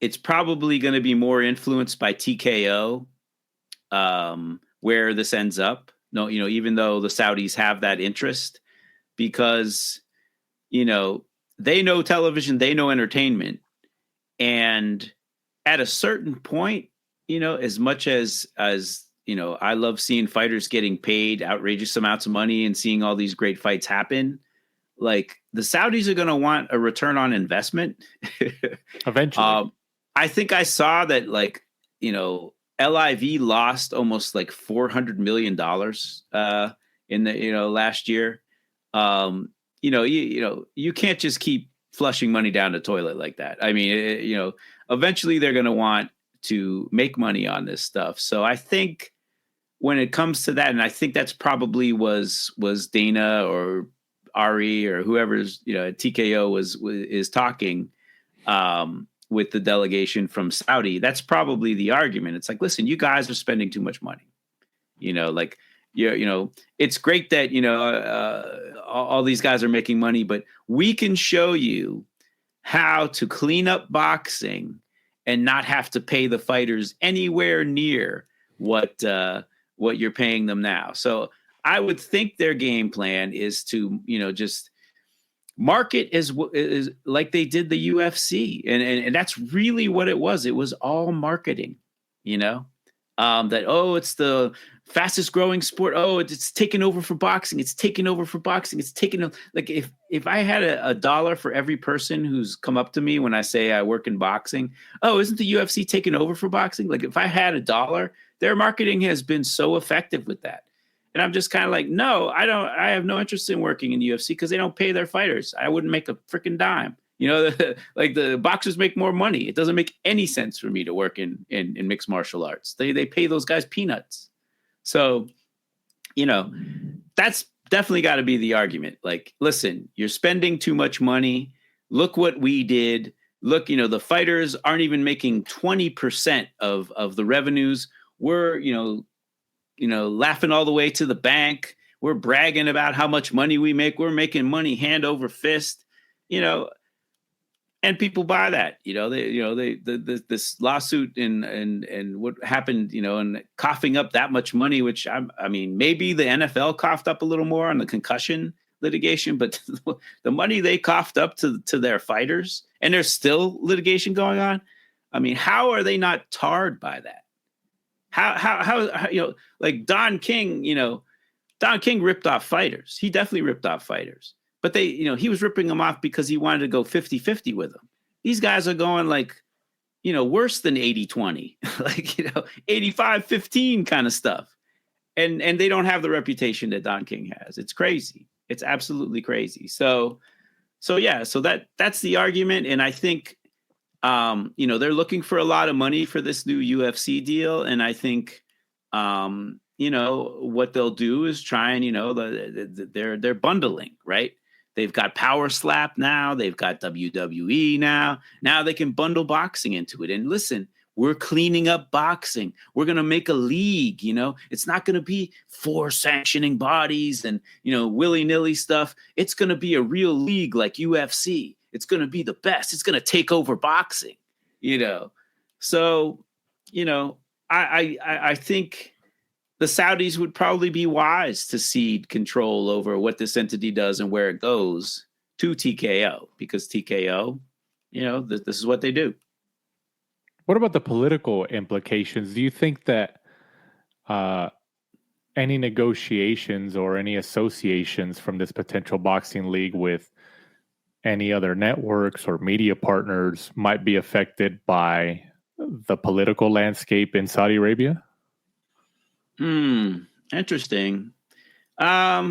it's probably going to be more influenced by TKO, where this ends up. No, even though the Saudis have that interest, because, they know television, they know entertainment. And at a certain point, as much as I love seeing fighters getting paid outrageous amounts of money and seeing all these great fights happen, the Saudis are going to want a return on investment. Eventually. I think I saw that LIV lost almost $400 million in the last year. You can't just keep flushing money down the toilet like that. I mean, eventually they're going to want to make money on this stuff. So I think when it comes to that, and I think that's probably was Dana or Ari or whoever's, TKO is talking with the delegation from Saudi. That's probably the argument. It's listen, you guys are spending too much money. It's great that, all these guys are making money, but we can show you how to clean up boxing and not have to pay the fighters anywhere near what you're paying them now. So I would think their game plan is to, just market is like they did the UFC, and that's really what it was. It was all marketing, that, it's the fastest growing sport. Oh, it's taken over for boxing. It's taken over for boxing. It's taken over. Like if I had a dollar for every person who's come up to me when I say I work in boxing, oh, isn't the UFC taking over for boxing? Like if I had a dollar, their marketing has been so effective with that. And I'm just kind of like, no, I have no interest in working in the UFC because they don't pay their fighters. I wouldn't make a freaking dime. Like the boxers make more money. It doesn't make any sense for me to work in mixed martial arts. They pay those guys peanuts. So, that's definitely got to be the argument. Like, listen, you're spending too much money. Look what we did. Look, the fighters aren't even making 20% of the revenues. We're, laughing all the way to the bank. We're bragging about how much money we make. We're making money hand over fist, and people buy that. This lawsuit and what happened, and coughing up that much money, which I mean, maybe the NFL coughed up a little more on the concussion litigation, but the money they coughed up to their fighters, and there's still litigation going on. I mean, how are they not tarred by that? How like Don King, Don King ripped off fighters. He definitely ripped off fighters. But he was ripping them off because he wanted to go 50-50 with them. These guys are going like, worse than 80-20, like, 85-15 kind of stuff. And they don't have the reputation that Don King has. It's crazy. It's absolutely crazy. So that's the argument. And I think, they're looking for a lot of money for this new UFC deal. And I think, what they'll do is try and, they're bundling, right? They've got Power Slap now. They've got WWE now. Now they can bundle boxing into it. And listen, we're cleaning up boxing. We're going to make a league, It's not going to be 4 sanctioning bodies and, willy-nilly stuff. It's going to be a real league like UFC. It's going to be the best. It's going to take over boxing, So, I think the Saudis would probably be wise to cede control over what this entity does and where it goes to TKO, because TKO, this is what they do. What about the political implications? Do you think that any negotiations or any associations from this potential boxing league with any other networks or media partners might be affected by the political landscape in Saudi Arabia? Interesting. I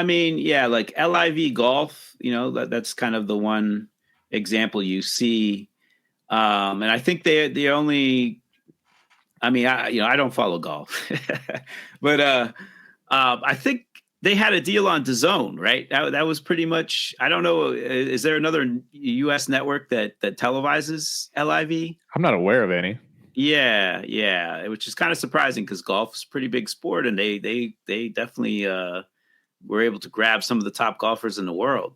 mean, yeah, like LIV Golf, that's kind of the one example you see. And I think they only, I mean, I don't follow golf, but I think they had a deal on DAZN, right? That was pretty much, I don't know. Is there another US network that televises LIV? I'm not aware of any. Yeah, which is kind of surprising because golf is a pretty big sport, and they definitely were able to grab some of the top golfers in the world.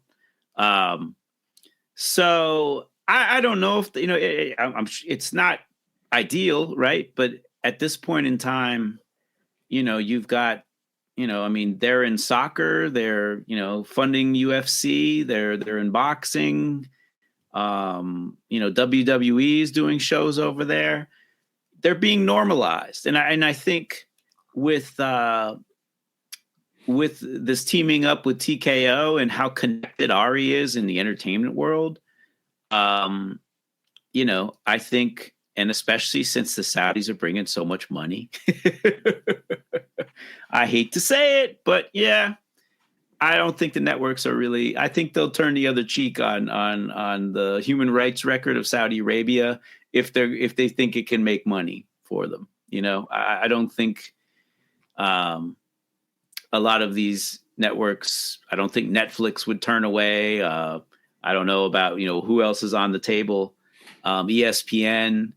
So I don't know if it's not ideal, right? But at this point in time, you've got, I mean, they're in soccer, they're funding UFC, they're in boxing. WWE is doing shows over there. They're being normalized. And I think with this teaming up with TKO and how connected Ari is in the entertainment world, I think, and especially since the Saudis are bringing so much money, I hate to say it, but yeah, I don't think the networks are really, I think they'll turn the other cheek on the human rights record of Saudi Arabia if they think it can make money for them. I don't think a lot of these networks, I don't think Netflix would turn away. I don't know about, who else is on the table. ESPN.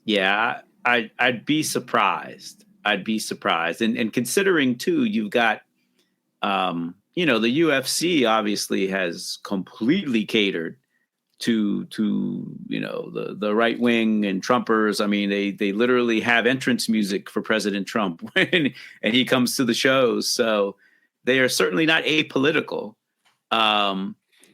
Yeah, I'd be surprised. And considering too, you've got, the UFC obviously has completely catered to the right wing and Trumpers. I mean, they literally have entrance music for President Trump and he comes to the shows. So, they are certainly not apolitical.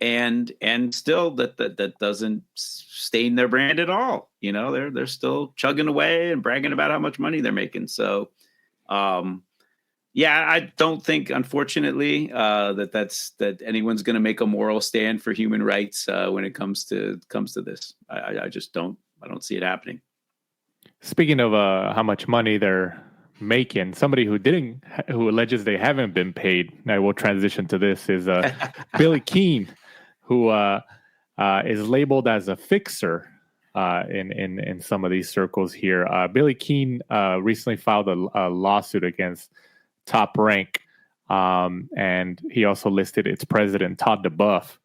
And still that doesn't stain their brand at all. You know, they're still chugging away and bragging about how much money they're making. So, yeah, I don't think, unfortunately, that anyone's going to make a moral stand for human rights when it comes to this. I just don't see it happening. Speaking of how much money they're making, somebody who alleges they haven't been paid, and I will transition to this, is Billy Keane, who is labeled as a fixer in some of these circles here. Billy Keane recently filed a lawsuit against Top Rank, and he also listed its president, Todd DeBuff.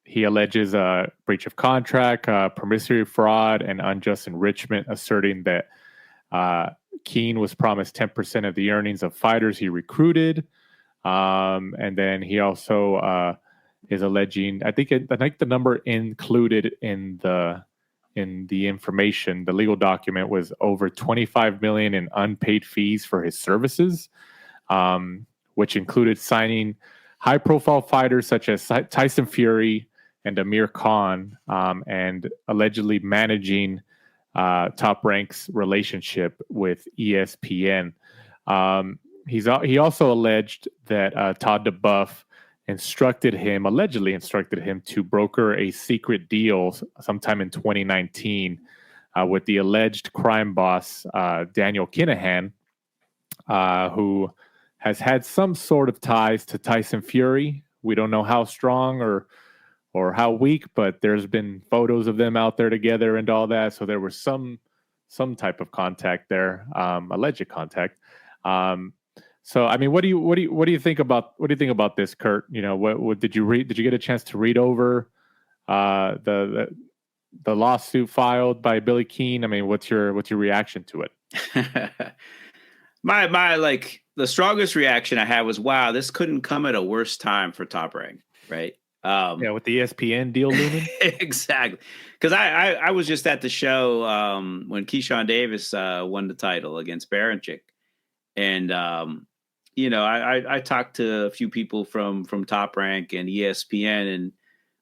He alleges a breach of contract, promissory fraud, and unjust enrichment, asserting that Keane was promised 10% of the earnings of fighters he recruited. And then he also is alleging, I think the number included in the information, the legal document, was over $25 million in unpaid fees for his services, which included signing high-profile fighters such as Tyson Fury and Amir Khan, and allegedly managing Top Rank's relationship with ESPN. He also alleged that Todd DeBuff allegedly instructed him to broker a secret deal sometime in 2019 with the alleged crime boss, Daniel Kinahan, who has had some sort of ties to Tyson Fury. We don't know how strong or how weak, but there's been photos of them out there together and all that. So there was some type of contact there, alleged contact. So I mean, what do you think about this, Kurt? You know, what did you read? Did you get a chance to read over the lawsuit filed by Billy Keane? I mean, what's your reaction to it? my like the strongest reaction I had was, wow, this couldn't come at a worse time for Top Rank, right? Yeah, with the ESPN deal looming. Exactly, because I was just at the show when Keyshawn Davis won the title against Baranchyk, and you know, I talked to a few people from Top Rank and ESPN, and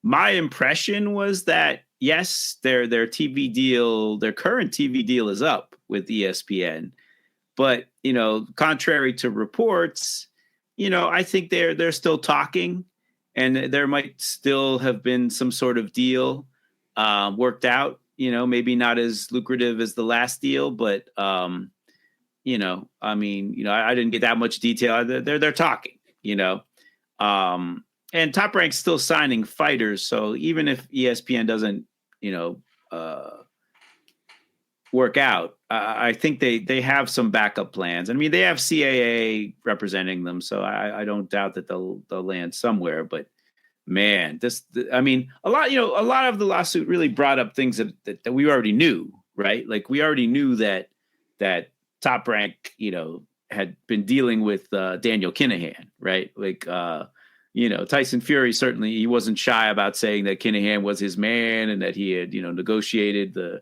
my impression was that yes, their TV deal, their current TV deal is up with ESPN, but you know, contrary to reports, you know, I think they're still talking. And there might still have been some sort of deal worked out, you know, maybe not as lucrative as the last deal, but, you know, I mean, you know, I didn't get that much detail. They're talking, you know, and Top Rank's still signing fighters. So even if ESPN doesn't, you know, work out, I think they have some backup plans. I mean, they have CAA representing them, so I don't doubt that they'll land somewhere. But man, I mean, a lot of the lawsuit really brought up things that we already knew, right? Like we already knew that Top Rank, you know, had been dealing with Daniel Kinahan, right? Like, you know, Tyson Fury, certainly he wasn't shy about saying that Kinahan was his man and that he had, you know, negotiated the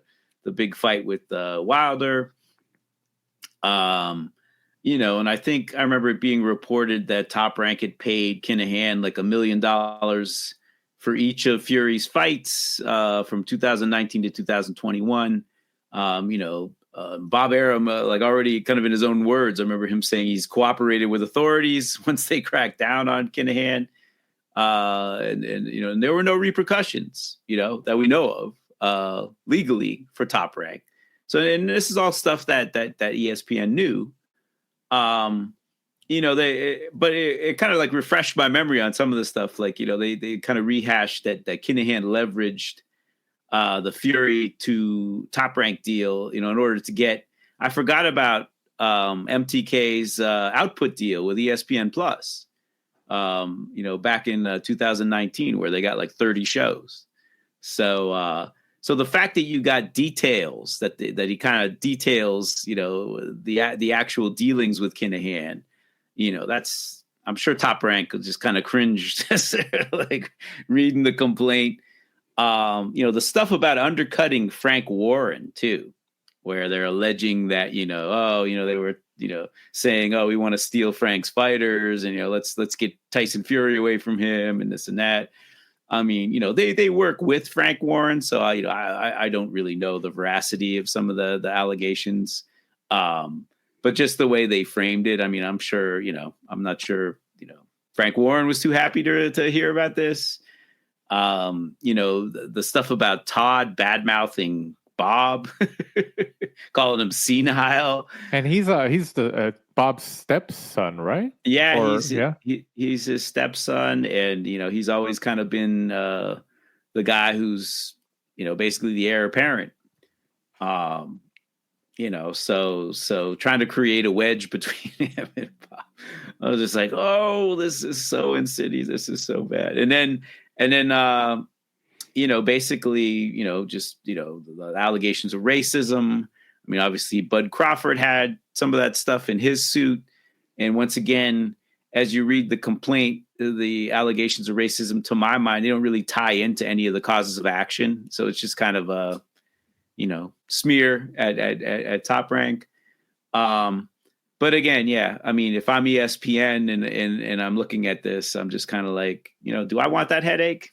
big fight with Wilder. You know, and I think I remember it being reported that Top Rank had paid Kinahan like $1 million for each of Fury's fights from 2019 to 2021. You know, Bob Arum, like already kind of in his own words, I remember him saying he's cooperated with authorities once they cracked down on Kinahan. And you know, and there were no repercussions, you know, that we know of legally for Top Rank. So, and this is all stuff that ESPN knew. You know, but it kind of like refreshed my memory on some of the stuff. Like, you know, they kind of rehashed that Kinahan leveraged the Fury to Top Rank deal, you know, in order to get, I forgot about MTK's output deal with ESPN Plus, you know, back in 2019, where they got like 30 shows. So the fact that you got details that he kind of details, you know, the actual dealings with Kinahan, you know, that's, I'm sure Top Rank just kind of cringed, like reading the complaint. You know, the stuff about undercutting Frank Warren too, where they're alleging that, you know, oh, you know, they were saying, oh, we want to steal Frank's fighters, and let's get Tyson Fury away from him, and this and that. I mean, they work with Frank Warren, so I don't really know the veracity of some of the allegations, but just the way they framed it. I mean, I'm sure, I'm not sure, Frank Warren was too happy to hear about this. The stuff about Todd bad-mouthing Bob, calling him senile, and he's the Bob's stepson, right? Yeah, he's his stepson, and he's always kind of been the guy who's basically the heir apparent. So trying to create a wedge between him and Bob, I was just like, oh, this is so insidious, this is so bad, and then. Basically, the allegations of racism. I mean, obviously, Bud Crawford had some of that stuff in his suit. And once again, as you read the complaint, the allegations of racism, to my mind, they don't really tie into any of the causes of action. So it's just kind of a, smear at Top Rank. But again, yeah, I mean, if I'm ESPN and I'm looking at this, I'm just kind of like, do I want that headache?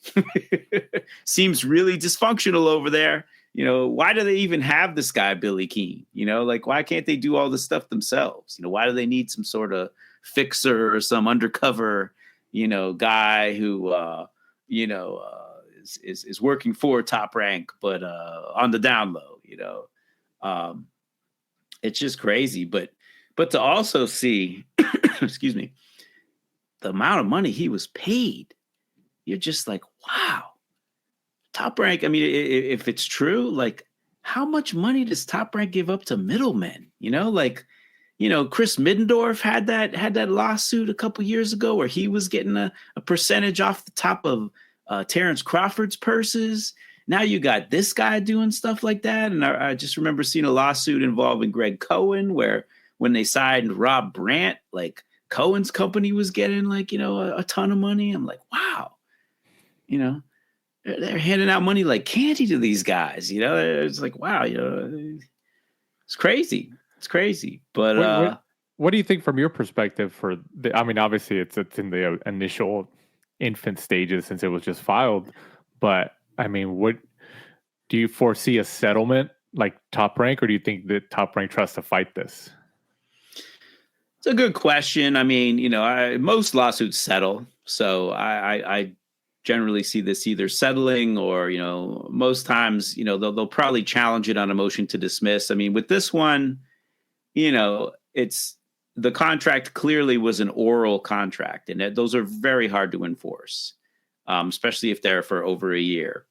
Seems really dysfunctional over there. Why do they even have this guy, Billy Keane? Why can't they do all this stuff themselves? Why do they need some sort of fixer or some undercover, guy who, is working for Top Rank, but on the down low, it's just crazy. But to also see, excuse me, the amount of money he was paid, you're just like, wow. Top Rank, I mean, if it's true, like, how much money does Top Rank give up to middlemen? Chris Middendorf had that lawsuit a couple years ago where he was getting a percentage off the top of Terrence Crawford's purses. Now you got this guy doing stuff like that. And I just remember seeing a lawsuit involving Greg Cohen where when they signed Rob Brandt, like Cohen's company was getting a ton of money. I'm like, wow, they're handing out money like candy to these guys. It's like, wow, it's crazy. It's crazy. But what do you think from your perspective obviously it's in the initial infant stages since it was just filed, but I mean, what do you foresee a settlement like Top Rank, or do you think that Top Rank trusts to fight this? It's a good question. I mean, most lawsuits settle. So I generally see this either settling or, most times, they'll probably challenge it on a motion to dismiss. I mean, with this one, it's the contract clearly was an oral contract, and those are very hard to enforce, especially if they're for over a year.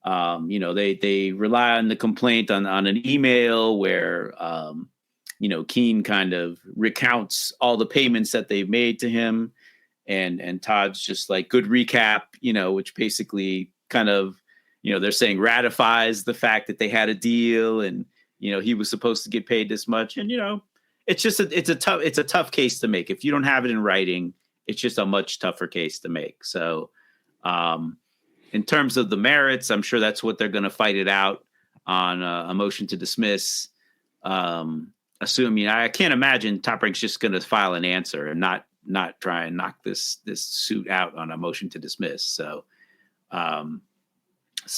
They rely on the complaint on an email where, Keane kind of recounts all the payments that they've made to him. And Todd's just like, good recap, which basically kind of, they're saying ratifies the fact that they had a deal and, he was supposed to get paid this much. And, it's a tough case to make. If you don't have it in writing, it's just a much tougher case to make. So in terms of the merits, I'm sure that's what they're going to fight it out on a motion to dismiss. Assuming I can't imagine Top Rank's just going to file an answer and not try and knock this suit out on a motion to dismiss. So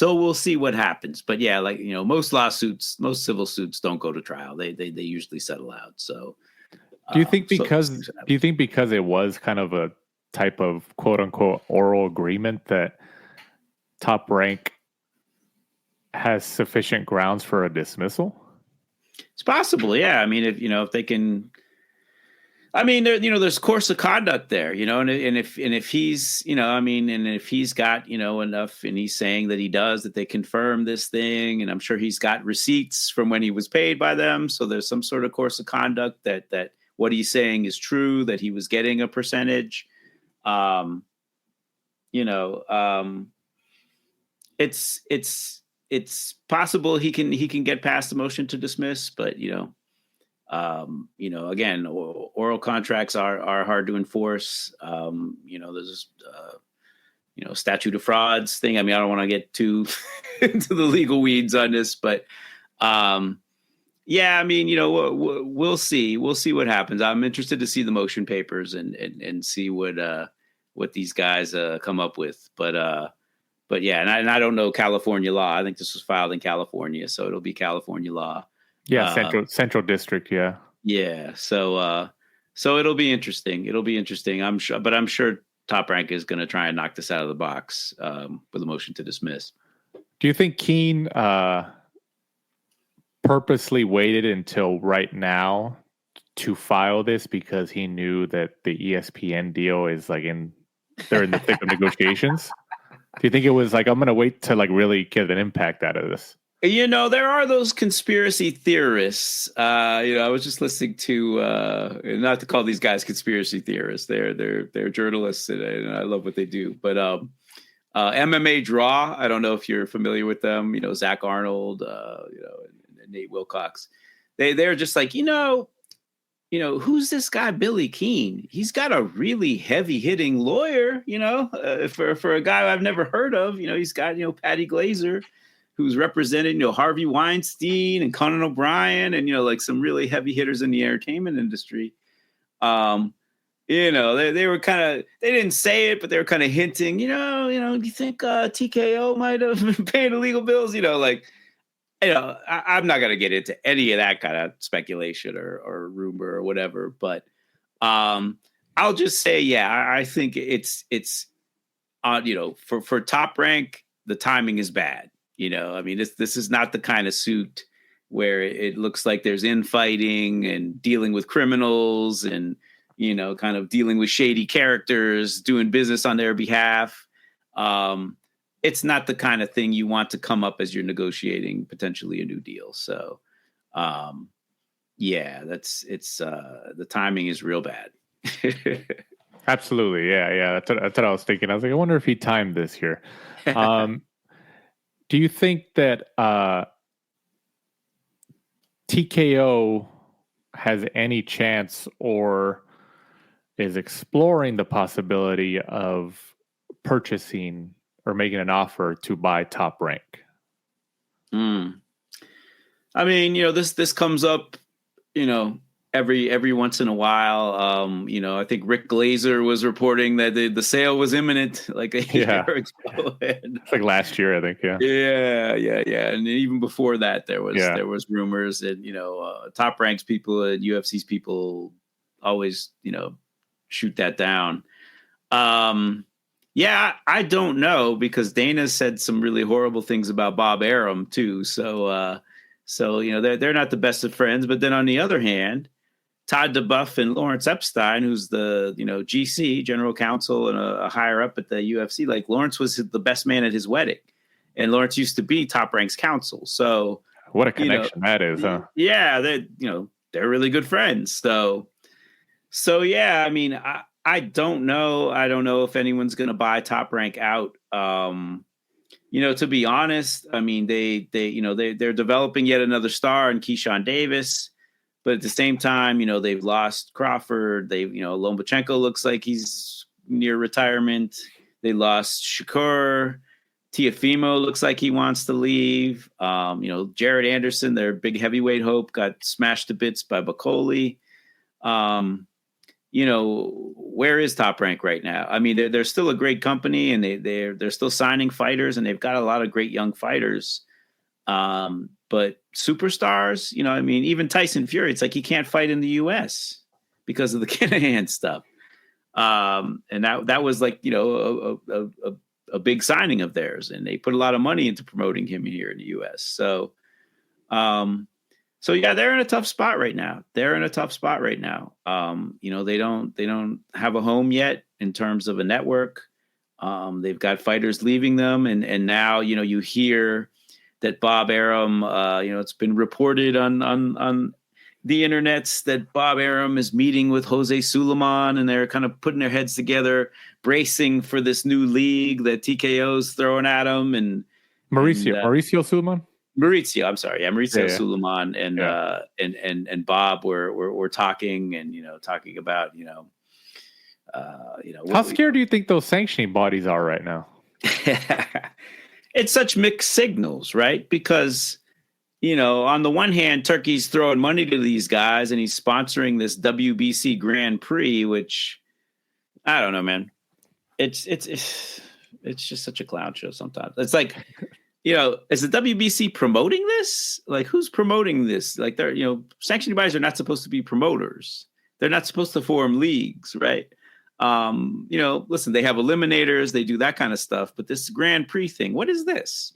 we'll see what happens. But yeah, most lawsuits, most civil suits don't go to trial. They usually settle out. So do you think because it was kind of a type of quote unquote oral agreement that Top Rank has sufficient grounds for a dismissal? It's possible, yeah. I mean, if they can, I mean, there's course of conduct there, and if he's, and if he's got, enough, and he's saying that he does, that they confirm this thing, and I'm sure he's got receipts from when he was paid by them, so there's some sort of course of conduct that what he's saying is true, that he was getting a percentage. It's possible he can get past the motion to dismiss, but again, oral contracts are hard to enforce. There's statute of frauds thing. I mean, I don't want to get too into the legal weeds on this, but Yeah, I mean, we'll see. We'll see what happens. I'm interested to see the motion papers and see what these guys come up with. But yeah, and I don't know California law. I think this was filed in California, so it'll be California law. Yeah, Central District. Yeah. Yeah. So it'll be interesting. I'm sure Top Rank is going to try and knock this out of the box with a motion to dismiss. Do you think Keane purposely waited until right now to file this because he knew that the ESPN deal is they're in the thick of negotiations? Do you think it was I'm going to wait to really get an impact out of this? There are those conspiracy theorists. I was just listening to not to call these guys conspiracy theorists. They're journalists, and I love what they do. But MMA Draw, I don't know if you're familiar with them. Zach Arnold, and Nate Wilcox. They're just who's this guy Billy Keane? He's got a really heavy hitting lawyer. For a guy I've never heard of. He's got Patty Glazer, who's represented, Harvey Weinstein and Conan O'Brien and, some really heavy hitters in the entertainment industry. They were they didn't say it, but they were kind of hinting, do you think TKO might have been paying the legal bills? I'm not going to get into any of that kind of speculation or rumor or whatever, but I'll just say, yeah, I think it's for Top Rank, the timing is bad. This is not the kind of suit where it looks like there's infighting and dealing with criminals and, kind of dealing with shady characters, doing business on their behalf. It's not the kind of thing you want to come up as you're negotiating potentially a new deal. So, the timing is real bad. Absolutely. Yeah. That's what I was thinking. I was I wonder if he timed this here. Do you think that TKO has any chance or is exploring the possibility of purchasing or making an offer to buy Top Rank? I mean, this comes up, every once in a while. I think Rick Glazer was reporting that the sale was imminent, a year ago. It's last year, I think. Yeah. And even before that, there was rumors that Top Rank's people and UFC's people always shoot that down. I don't know, because Dana said some really horrible things about Bob Arum too. So they're not the best of friends. But then on the other hand, Todd DeBuff and Lawrence Epstein, who's the GC, general counsel, and a higher up at the UFC, Lawrence was the best man at his wedding, and Lawrence used to be Top Rank's counsel. So what a connection that is, huh? Yeah, they're really good friends. So yeah, I mean, I don't know. I don't know if anyone's going to buy Top Rank out. To be honest, I mean, they're developing yet another star in Keyshawn Davis. But at the same time, they've lost Crawford. Lomachenko looks like he's near retirement. They lost Shakur. Teofimo looks like he wants to leave. Jared Anderson, their big heavyweight hope, got smashed to bits by Bacoli. Where is Top Rank right now? I mean, they're still a great company, and they're still signing fighters, and they've got a lot of great young fighters. But superstars, even Tyson Fury, it's he can't fight in the U.S. because of the Kinahan stuff. And that was a big signing of theirs, and they put a lot of money into promoting him here in the U.S. So yeah, they're in a tough spot right now. They don't have a home yet in terms of a network. They've got fighters leaving them, and now you hear that Bob Arum, it's been reported on the internets that Bob Arum is meeting with Jose Suleiman, and they're kind of putting their heads together, bracing for this new league that TKO's throwing at them. And Mauricio Suleiman. Mauricio Suleiman and Bob were talking and talking about how scared do you think those sanctioning bodies are right now? It's such mixed signals, right? Because on the one hand, Turkey's throwing money to these guys and he's sponsoring this WBC Grand Prix, which I don't know, man. It's just such a clown show sometimes. It's like, is the WBC promoting this? Like, who's promoting this? Like, they're, sanctioning bodies are not supposed to be promoters. They're not supposed to form leagues, right? Listen, they have eliminators, they do that kind of stuff, but this Grand Prix thing, what is this?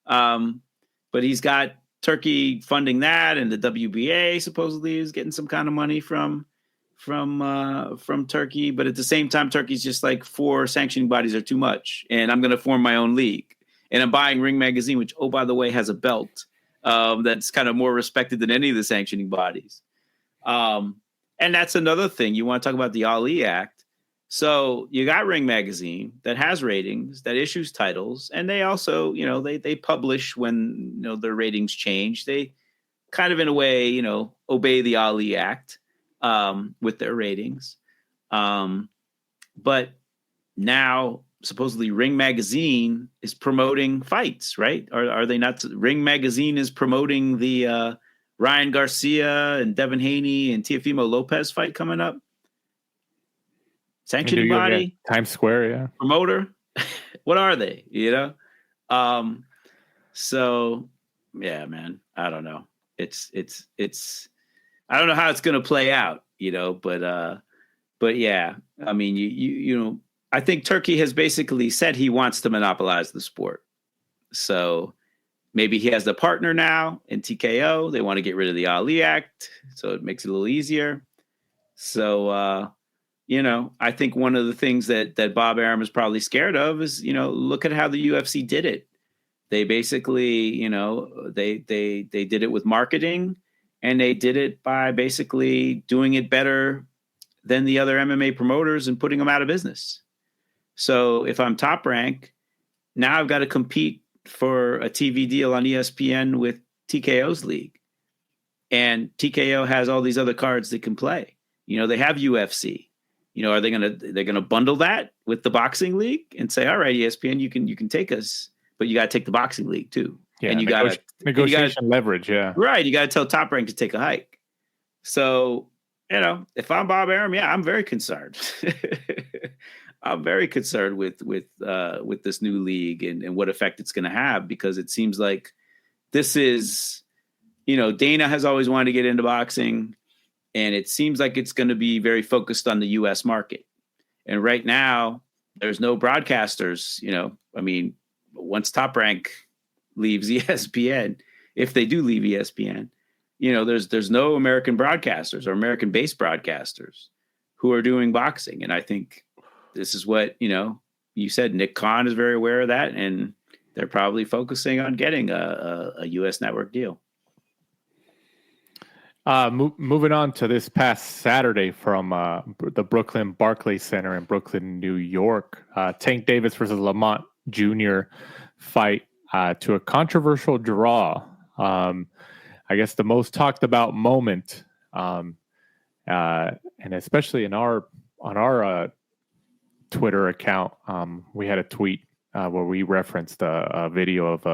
But he's got Turkey funding that, and the WBA supposedly is getting some kind of money from Turkey. But at the same time, Turkey's just like, 4 sanctioning bodies are too much, and I'm going to form my own league. And I'm buying Ring Magazine, which, oh, by the way, has a belt that's kind of more respected than any of the sanctioning bodies. And that's another thing. You want to talk about the Ali Act. So you got Ring Magazine that has ratings, that issues titles, and they also, they publish when, their ratings change. They kind of, in a way, obey the Ali Act with their ratings. But now, supposedly, Ring Magazine is promoting fights, right? Are they not? Ring Magazine is promoting the Ryan Garcia and Devin Haney and Teofimo Lopez fight coming up. Sanctioning body, Times Square, yeah. Promoter. What are they? So yeah, man. I don't know. It's. I don't know how it's going to play out, But yeah, I mean, I think Turkey has basically said he wants to monopolize the sport. So maybe he has the partner now in TKO. They want to get rid of the Ali Act, so it makes it a little easier. So, I think one of the things that Bob Arum is probably scared of is, look at how the UFC did it. They basically, they did it with marketing, and they did it by basically doing it better than the other MMA promoters and putting them out of business. So if I'm Top Rank, now I've got to compete for a TV deal on ESPN with TKO's league. And TKO has all these other cards that can play. They have UFC. Are they're going to bundle that with the boxing league and say, all right, ESPN, you can take us, but you got to take the boxing league too. Yeah, and you got negotiation leverage. Yeah. Right. You got to tell Top Rank to take a hike. So, if I'm Bob Arum, yeah, I'm very concerned. I'm very concerned with this new league and what effect it's going to have, because it seems like this is, Dana has always wanted to get into boxing, and it seems like it's going to be very focused on the U.S. market. And right now, there's no broadcasters. Once Top Rank leaves ESPN, if they do leave ESPN, there's no American broadcasters or American-based broadcasters who are doing boxing, and I think this is what, you said. Nick Khan is very aware of that, and they're probably focusing on getting a U.S. network deal. Moving on to this past Saturday from the Brooklyn Barclays Center in Brooklyn, New York, Tank Davis versus Lamont Jr. fight to a controversial draw. I guess the most talked about moment, and especially on our Twitter account, we had a tweet where we referenced a video of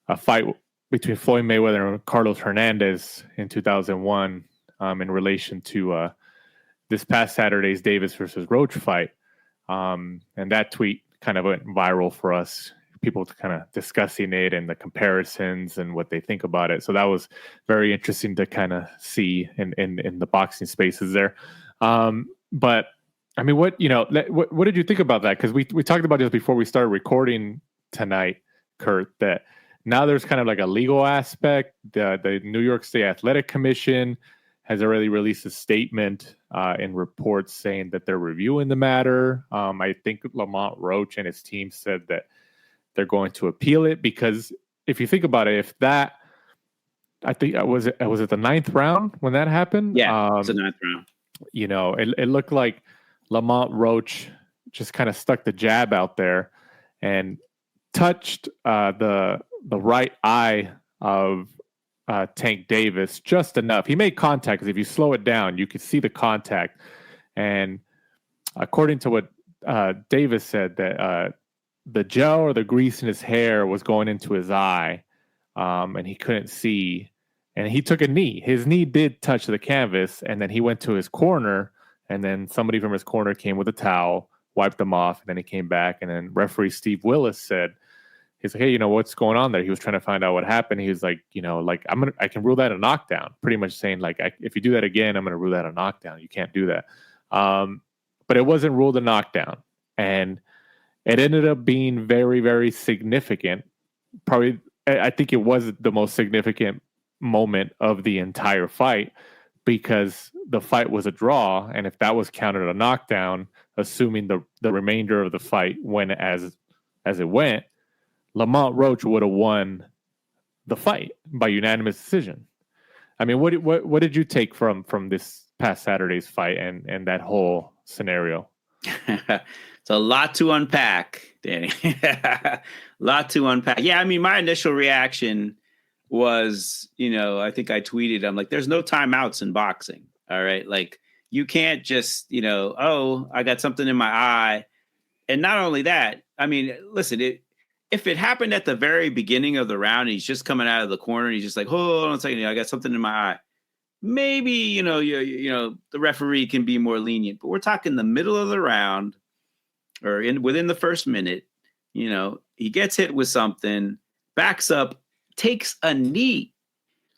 a fight between Floyd Mayweather and Carlos Hernandez in 2001 in relation to this past Saturday's Davis versus Roach fight. And that tweet kind of went viral for us. People kind of discussing it and the comparisons and what they think about it. So that was very interesting to kind of see in the boxing spaces there. But I mean, what did you think about that? Because we talked about this before we started recording tonight, Kurt, that now there's kind of like a legal aspect. The New York State Athletic Commission has already released a statement in reports saying that they're reviewing the matter. I think Lamont Roach and his team said that they're going to appeal it, because if you think about it, I think was it the 9th round when that happened? Yeah, it's the 9th round. It looked like Lamont Roach just kind of stuck the jab out there and touched the right eye of Tank Davis just enough. He made contact, because if you slow it down, you could see the contact. And according to what Davis said, that the gel or the grease in his hair was going into his eye and he couldn't see, and he took a knee. His knee did touch the canvas, and then he went to his corner, and then somebody from his corner came with a towel, wiped him off, and then he came back, and then referee Steve Willis said, he's like, hey, what's going on there? He was trying to find out what happened. He was like, I can rule that a knockdown, pretty much saying like, if you do that again, I'm going to rule that a knockdown. You can't do that. But it wasn't ruled a knockdown, and it ended up being very, very significant. Probably, I think it was the most significant moment of the entire fight, because the fight was a draw, and if that was counted a knockdown, assuming the remainder of the fight went as it went, Lamont Roach would have won the fight by unanimous decision. I mean, what did you take from this past Saturday's fight and that whole scenario? It's a lot to unpack, Danny. A lot to unpack. Yeah, I mean, my initial reaction was, I think I tweeted, I'm like, there's no timeouts in boxing. All right. Like, you can't just, oh, I got something in my eye. And not only that, I mean, listen, if it happened at the very beginning of the round, and he's just coming out of the corner, and he's just like, hold on a second, I got something in my eye. Maybe, the referee can be more lenient, but we're talking the middle of the round or within the first minute, he gets hit with something, backs up, takes a knee.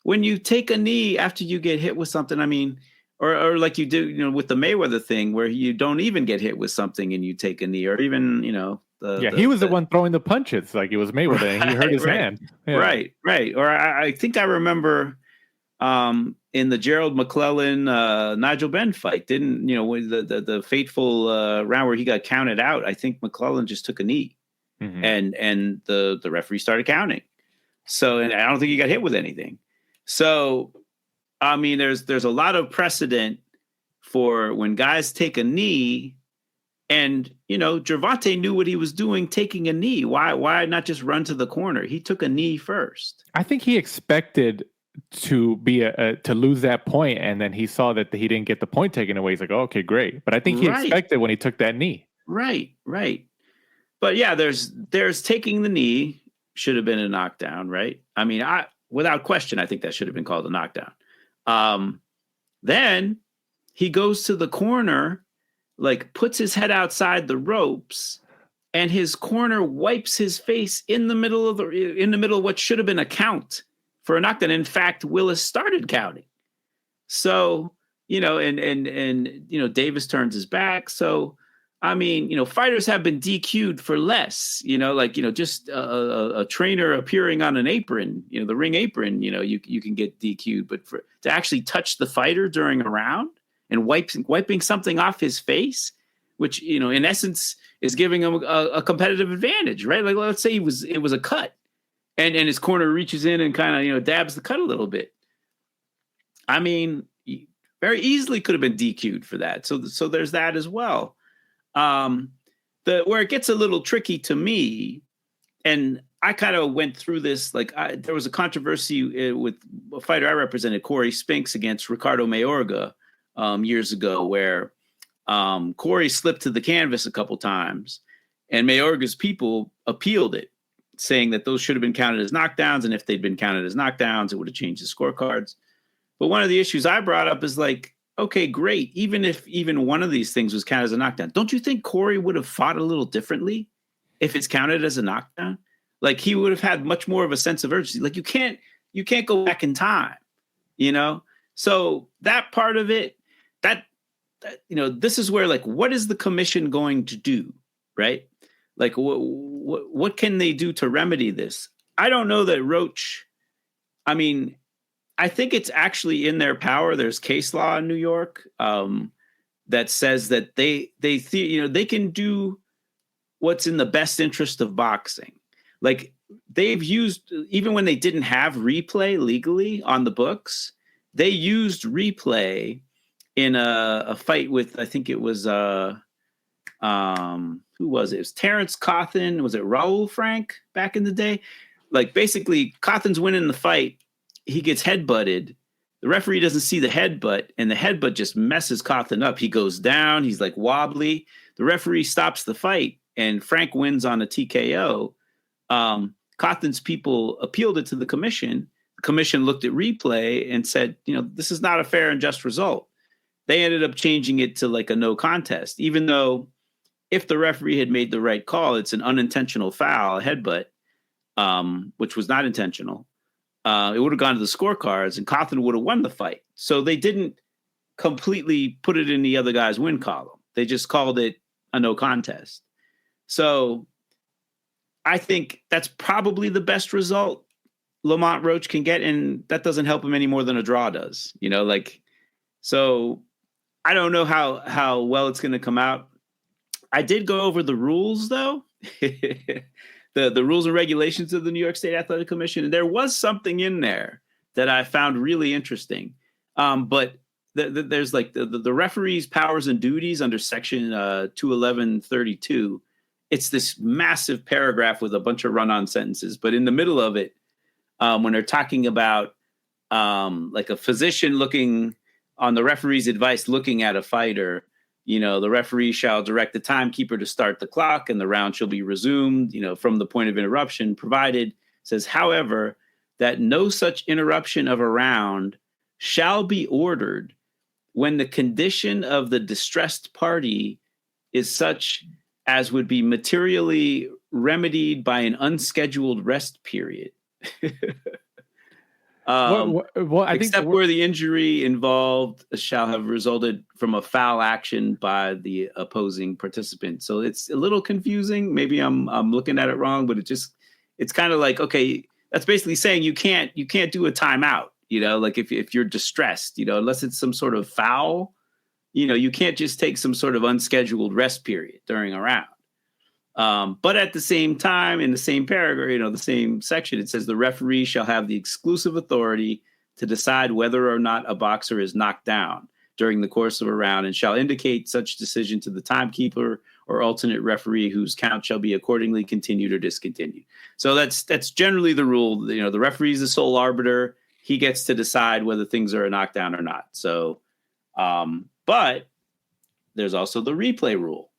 When you take a knee after you get hit with something, I mean, or like you do, with the Mayweather thing where you don't even get hit with something and you take a knee, or even, he was the one throwing the punches, like it was Mayweather, and he hurt his hand. Yeah. Right. Or I think I remember in the Gerald McClellan Nigel Benn fight, didn't the fateful round where he got counted out? I think McClellan just took a knee, and the referee started counting. So, and I don't think he got hit with anything. So, I mean, there's a lot of precedent for when guys take a knee. And, Gervonta knew what he was doing, taking a knee. Why not just run to the corner? He took a knee first. I think he expected to be to lose that point, and then he saw that he didn't get the point taken away. He's like, oh, okay, great. But I think he expected when he took that knee. Right. But yeah, there's taking the knee should have been a knockdown, right? I mean, without question, I think that should have been called a knockdown. Then he goes to the corner, like puts his head outside the ropes, and his corner wipes his face in the middle of what should have been a count for a knockdown. In fact, Willis started counting. So, and Davis turns his back. So, I mean, fighters have been DQ'd for less, just a trainer appearing on an apron, the ring apron, you can get DQ'd, but to actually touch the fighter during a round and wiping something off his face, which, in essence is giving him a competitive advantage, right? Like, let's say it was a cut and his corner reaches in and kind of, dabs the cut a little bit. I mean, very easily could have been DQ'd for that. So there's that as well. Where it gets a little tricky to me, and I kind of went through this, there was a controversy with a fighter I represented, Cory Spinks, against Ricardo Mayorga years ago, where Cory slipped to the canvas a couple times, and Mayorga's people appealed it, saying that those should have been counted as knockdowns, and if they'd been counted as knockdowns, it would have changed the scorecards. But one of the issues I brought up is like, okay, great. Even if one of these things was counted as a knockdown, don't you think Cory would have fought a little differently if it's counted as a knockdown? Like, he would have had much more of a sense of urgency. Like, you can't go back in time, So that part of it, that this is where, like, what is the commission going to do, right? Like, what can they do to remedy this? I don't know that Roach. I mean, I think it's actually in their power. There's case law in New York that says that they can do what's in the best interest of boxing. Like, they've used, even when they didn't have replay legally on the books, they used replay in a fight with, I think it was who was it? It was Terrence Cawthon. Was it Raul Frank back in the day? Like, basically, Cawthon's winning the fight. He gets headbutted. The referee doesn't see the headbutt, and the headbutt just messes Cawthon up. He goes down. He's like wobbly. The referee stops the fight, and Frank wins on a TKO. Cotton's people appealed it to the commission. The commission looked at replay and said, this is not a fair and just result. They ended up changing it to like a no contest, even though if the referee had made the right call, it's an unintentional foul, a headbutt, which was not intentional. It would have gone to the scorecards and Cotton would have won the fight. So they didn't completely put it in the other guy's win column. They just called it a no contest. So I think that's probably the best result Lamont Roach can get. And that doesn't help him any more than a draw does, so I don't know how well it's going to come out. I did go over the rules though, the rules and regulations of the New York State Athletic Commission. And there was something in there that I found really interesting. But there's like the referee's powers and duties under section 211.32. It's this massive paragraph with a bunch of run-on sentences. But in the middle of it, when they're talking about like a physician looking on the referee's advice, looking at a fighter, the referee shall direct the timekeeper to start the clock and the round shall be resumed, from the point of interruption, provided, says, however, that no such interruption of a round shall be ordered when the condition of the distressed party is such as would be materially remedied by an unscheduled rest period. Except where the injury involved shall have resulted from a foul action by the opposing participant. So it's a little confusing. Maybe I'm looking at it wrong, but it's kind of like, okay, that's basically saying you can't do a timeout. Like if you're distressed, unless it's some sort of foul, you can't just take some sort of unscheduled rest period during a round. But at the same time, in the same paragraph, the same section, it says the referee shall have the exclusive authority to decide whether or not a boxer is knocked down during the course of a round and shall indicate such decision to the timekeeper or alternate referee whose count shall be accordingly continued or discontinued. So that's generally the rule. The referee is the sole arbiter. He gets to decide whether things are a knockdown or not. So, but there's also the replay rule.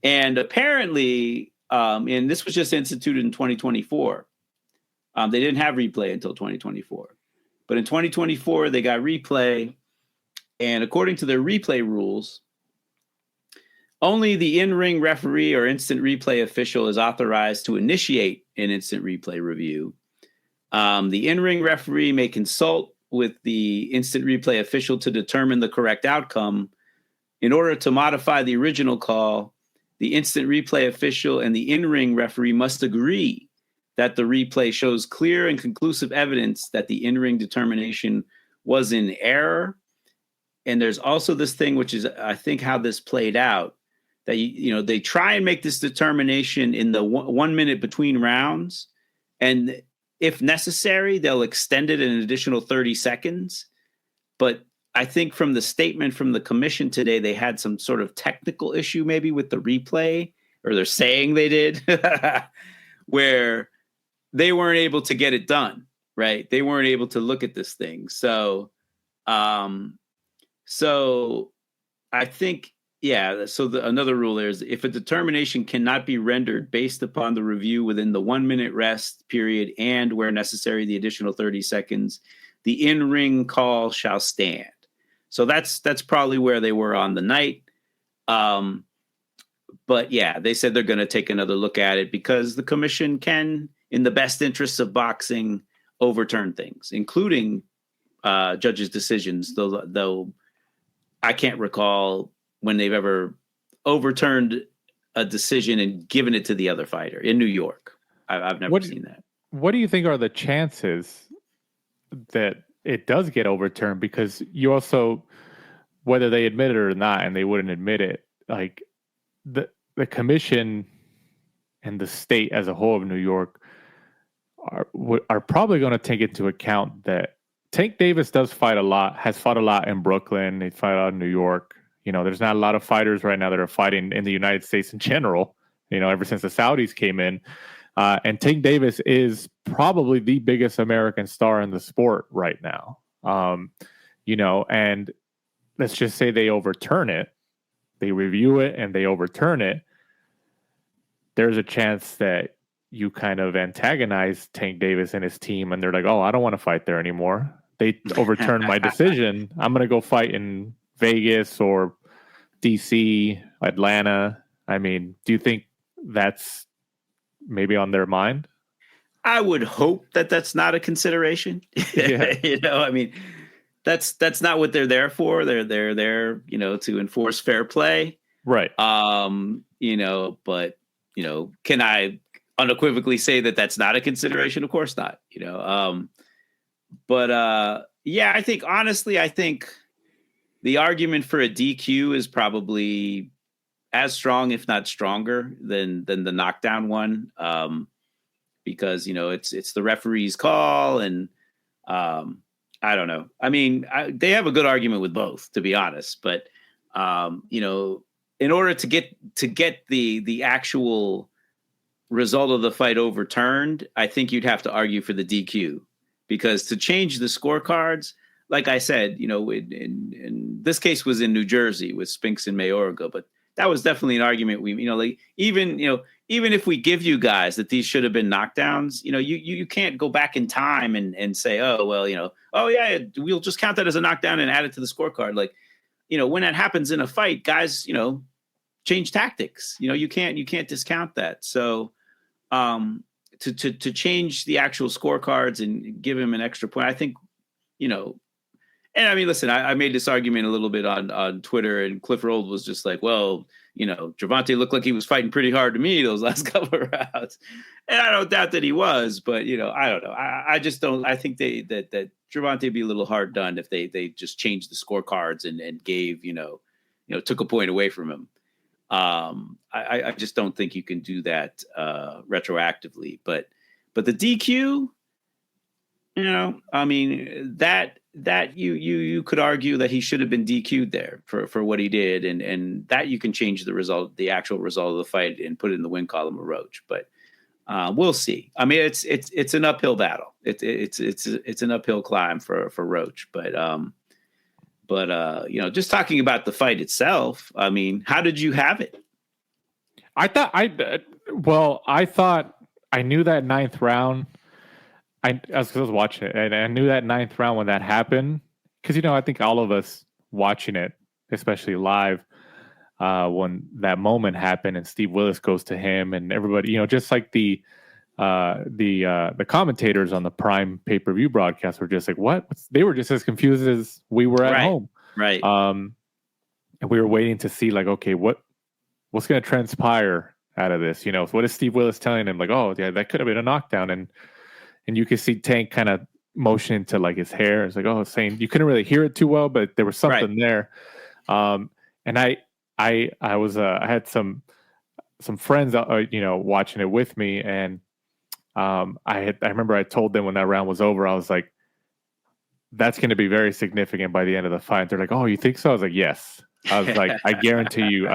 And apparently, and this was just instituted in 2024. They didn't have replay until 2024. But in 2024, they got replay. And according to their replay rules, only the in-ring referee or instant replay official is authorized to initiate an instant replay review. The in-ring referee may consult with the instant replay official to determine the correct outcome. In order to modify the original call, the instant replay official and the in-ring referee must agree that the replay shows clear and conclusive evidence that the in-ring determination was in error. And there's also this thing, which is, I think, how this played out, that, they try and make this determination in the 1 minute between rounds. And if necessary, they'll extend it an additional 30 seconds. But I think from the statement from the commission today, they had some sort of technical issue maybe with the replay, or they're saying they did, where they weren't able to get it done, right? They weren't able to look at this thing. So I think, another rule there is if a determination cannot be rendered based upon the review within the 1 minute rest period and where necessary, the additional 30 seconds, the in-ring call shall stand. So that's probably where they were on the night. But yeah, they said they're going to take another look at it because the commission can, in the best interests of boxing, overturn things, including judges' decisions, though I can't recall when they've ever overturned a decision and given it to the other fighter in New York. I've never seen that. What do you think are the chances that it does get overturned? Because you also, whether they admit it or not, and they wouldn't admit it, like the commission and the state as a whole of New York are probably going to take into account that Tank Davis does fight a lot, has fought a lot in Brooklyn. They fight out in New York. There's not a lot of fighters right now that are fighting in the United States in general, ever since the Saudis came in. And Tank Davis is probably the biggest American star in the sport right now. And let's just say they overturn it, they review it and they overturn it. There's a chance that you kind of antagonize Tank Davis and his team, and they're like, oh, I don't want to fight there anymore. They overturned my decision. I'm going to go fight in Vegas or DC, Atlanta. I mean, do you think that's maybe on their mind? I would hope that that's not a consideration. Yeah. I mean, that's not what they're there for. They're there, to enforce fair play. Right. But can I unequivocally say that that's not a consideration? Of course not. I think the argument for a DQ is probably as strong, if not stronger, than the knockdown one. Because it's the referee's call, and I don't know. I mean, they have a good argument with both, to be honest. But in order to get the actual result of the fight overturned, I think you'd have to argue for the DQ, because to change the scorecards, like I said, in this case was in New Jersey with Spinks and Mayorga, but that was definitely an argument. Even if we give you guys that these should have been knockdowns, you can't go back in time and say, we'll just count that as a knockdown and add it to the scorecard. Like, when that happens in a fight, guys, change tactics. You can't discount that. So to change the actual scorecards and give him an extra point, I think, and I mean, listen, I made this argument a little bit on Twitter, and Cliff Roll was just like, well, Gervonta looked like he was fighting pretty hard to me those last couple of rounds. And I don't doubt that he was, but, I don't know. I just don't. I think that Gervonta would be a little hard done if they just changed the scorecards and gave, took a point away from him. I just don't think you can do that retroactively. But the DQ, I mean, that you could argue that he should have been DQ'd there for what he did, and that you can change the actual result of the fight and put it in the win column of Roach. But we'll see. I mean, it's an uphill battle. It's an uphill climb for Roach. But just talking about the fight itself, I mean, how did you have it? I thought I knew that ninth round. I was watching it, and I knew that ninth round when that happened, because I think all of us watching it, especially live, when that moment happened and Steve Willis goes to him, and everybody, just like the commentators on the Prime pay-per-view broadcast were just like, what? They were just as confused as we were at home, right? And we were waiting to see, like, okay, what's going to transpire out of this? So what is Steve Willis telling him? Like, oh yeah, that could have been a knockdown, and you could see Tank kind of motioning to, like, his hair. It's like, saying you couldn't really hear it too well, but there was something there. And I had some friends, watching it with me, and I remember I told them when that round was over, I was like, that's going to be very significant by the end of the fight. They're like, oh, you think so? I was like, yes. I was like, I guarantee you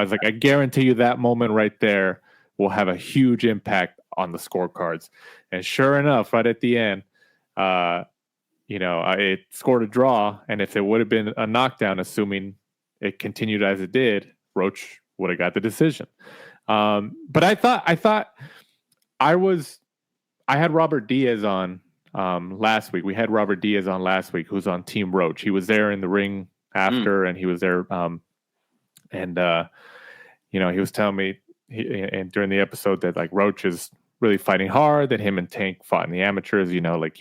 that moment right there will have a huge impact on the scorecards. And sure enough, right at the end, it scored a draw. And if it would have been a knockdown, assuming it continued as it did, Roach would have got the decision. But I thought I had Robert Diaz on last week. We had Robert Diaz on last week, who's on Team Roach. He was there in the ring after, and he was there. He was telling me and during the episode that, like, Roach is really fighting hard, that him and Tank fought in the amateurs, like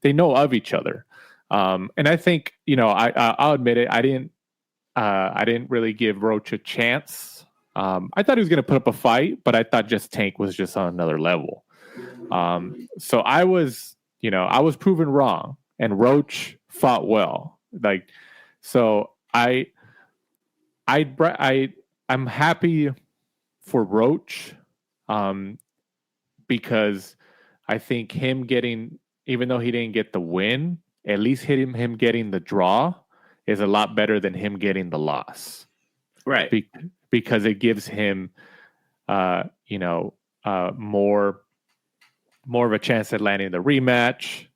they know of each other. And I think, I'll admit it. I didn't really give Roach a chance. I thought he was going to put up a fight, but I thought just Tank was just on another level. So I was proven wrong, and Roach fought well. Like, so I'm happy for Roach, because I think him getting, even though he didn't get the win, at least him getting the draw is a lot better than him getting the loss. Right. Because it gives him, more of a chance at landing the rematch.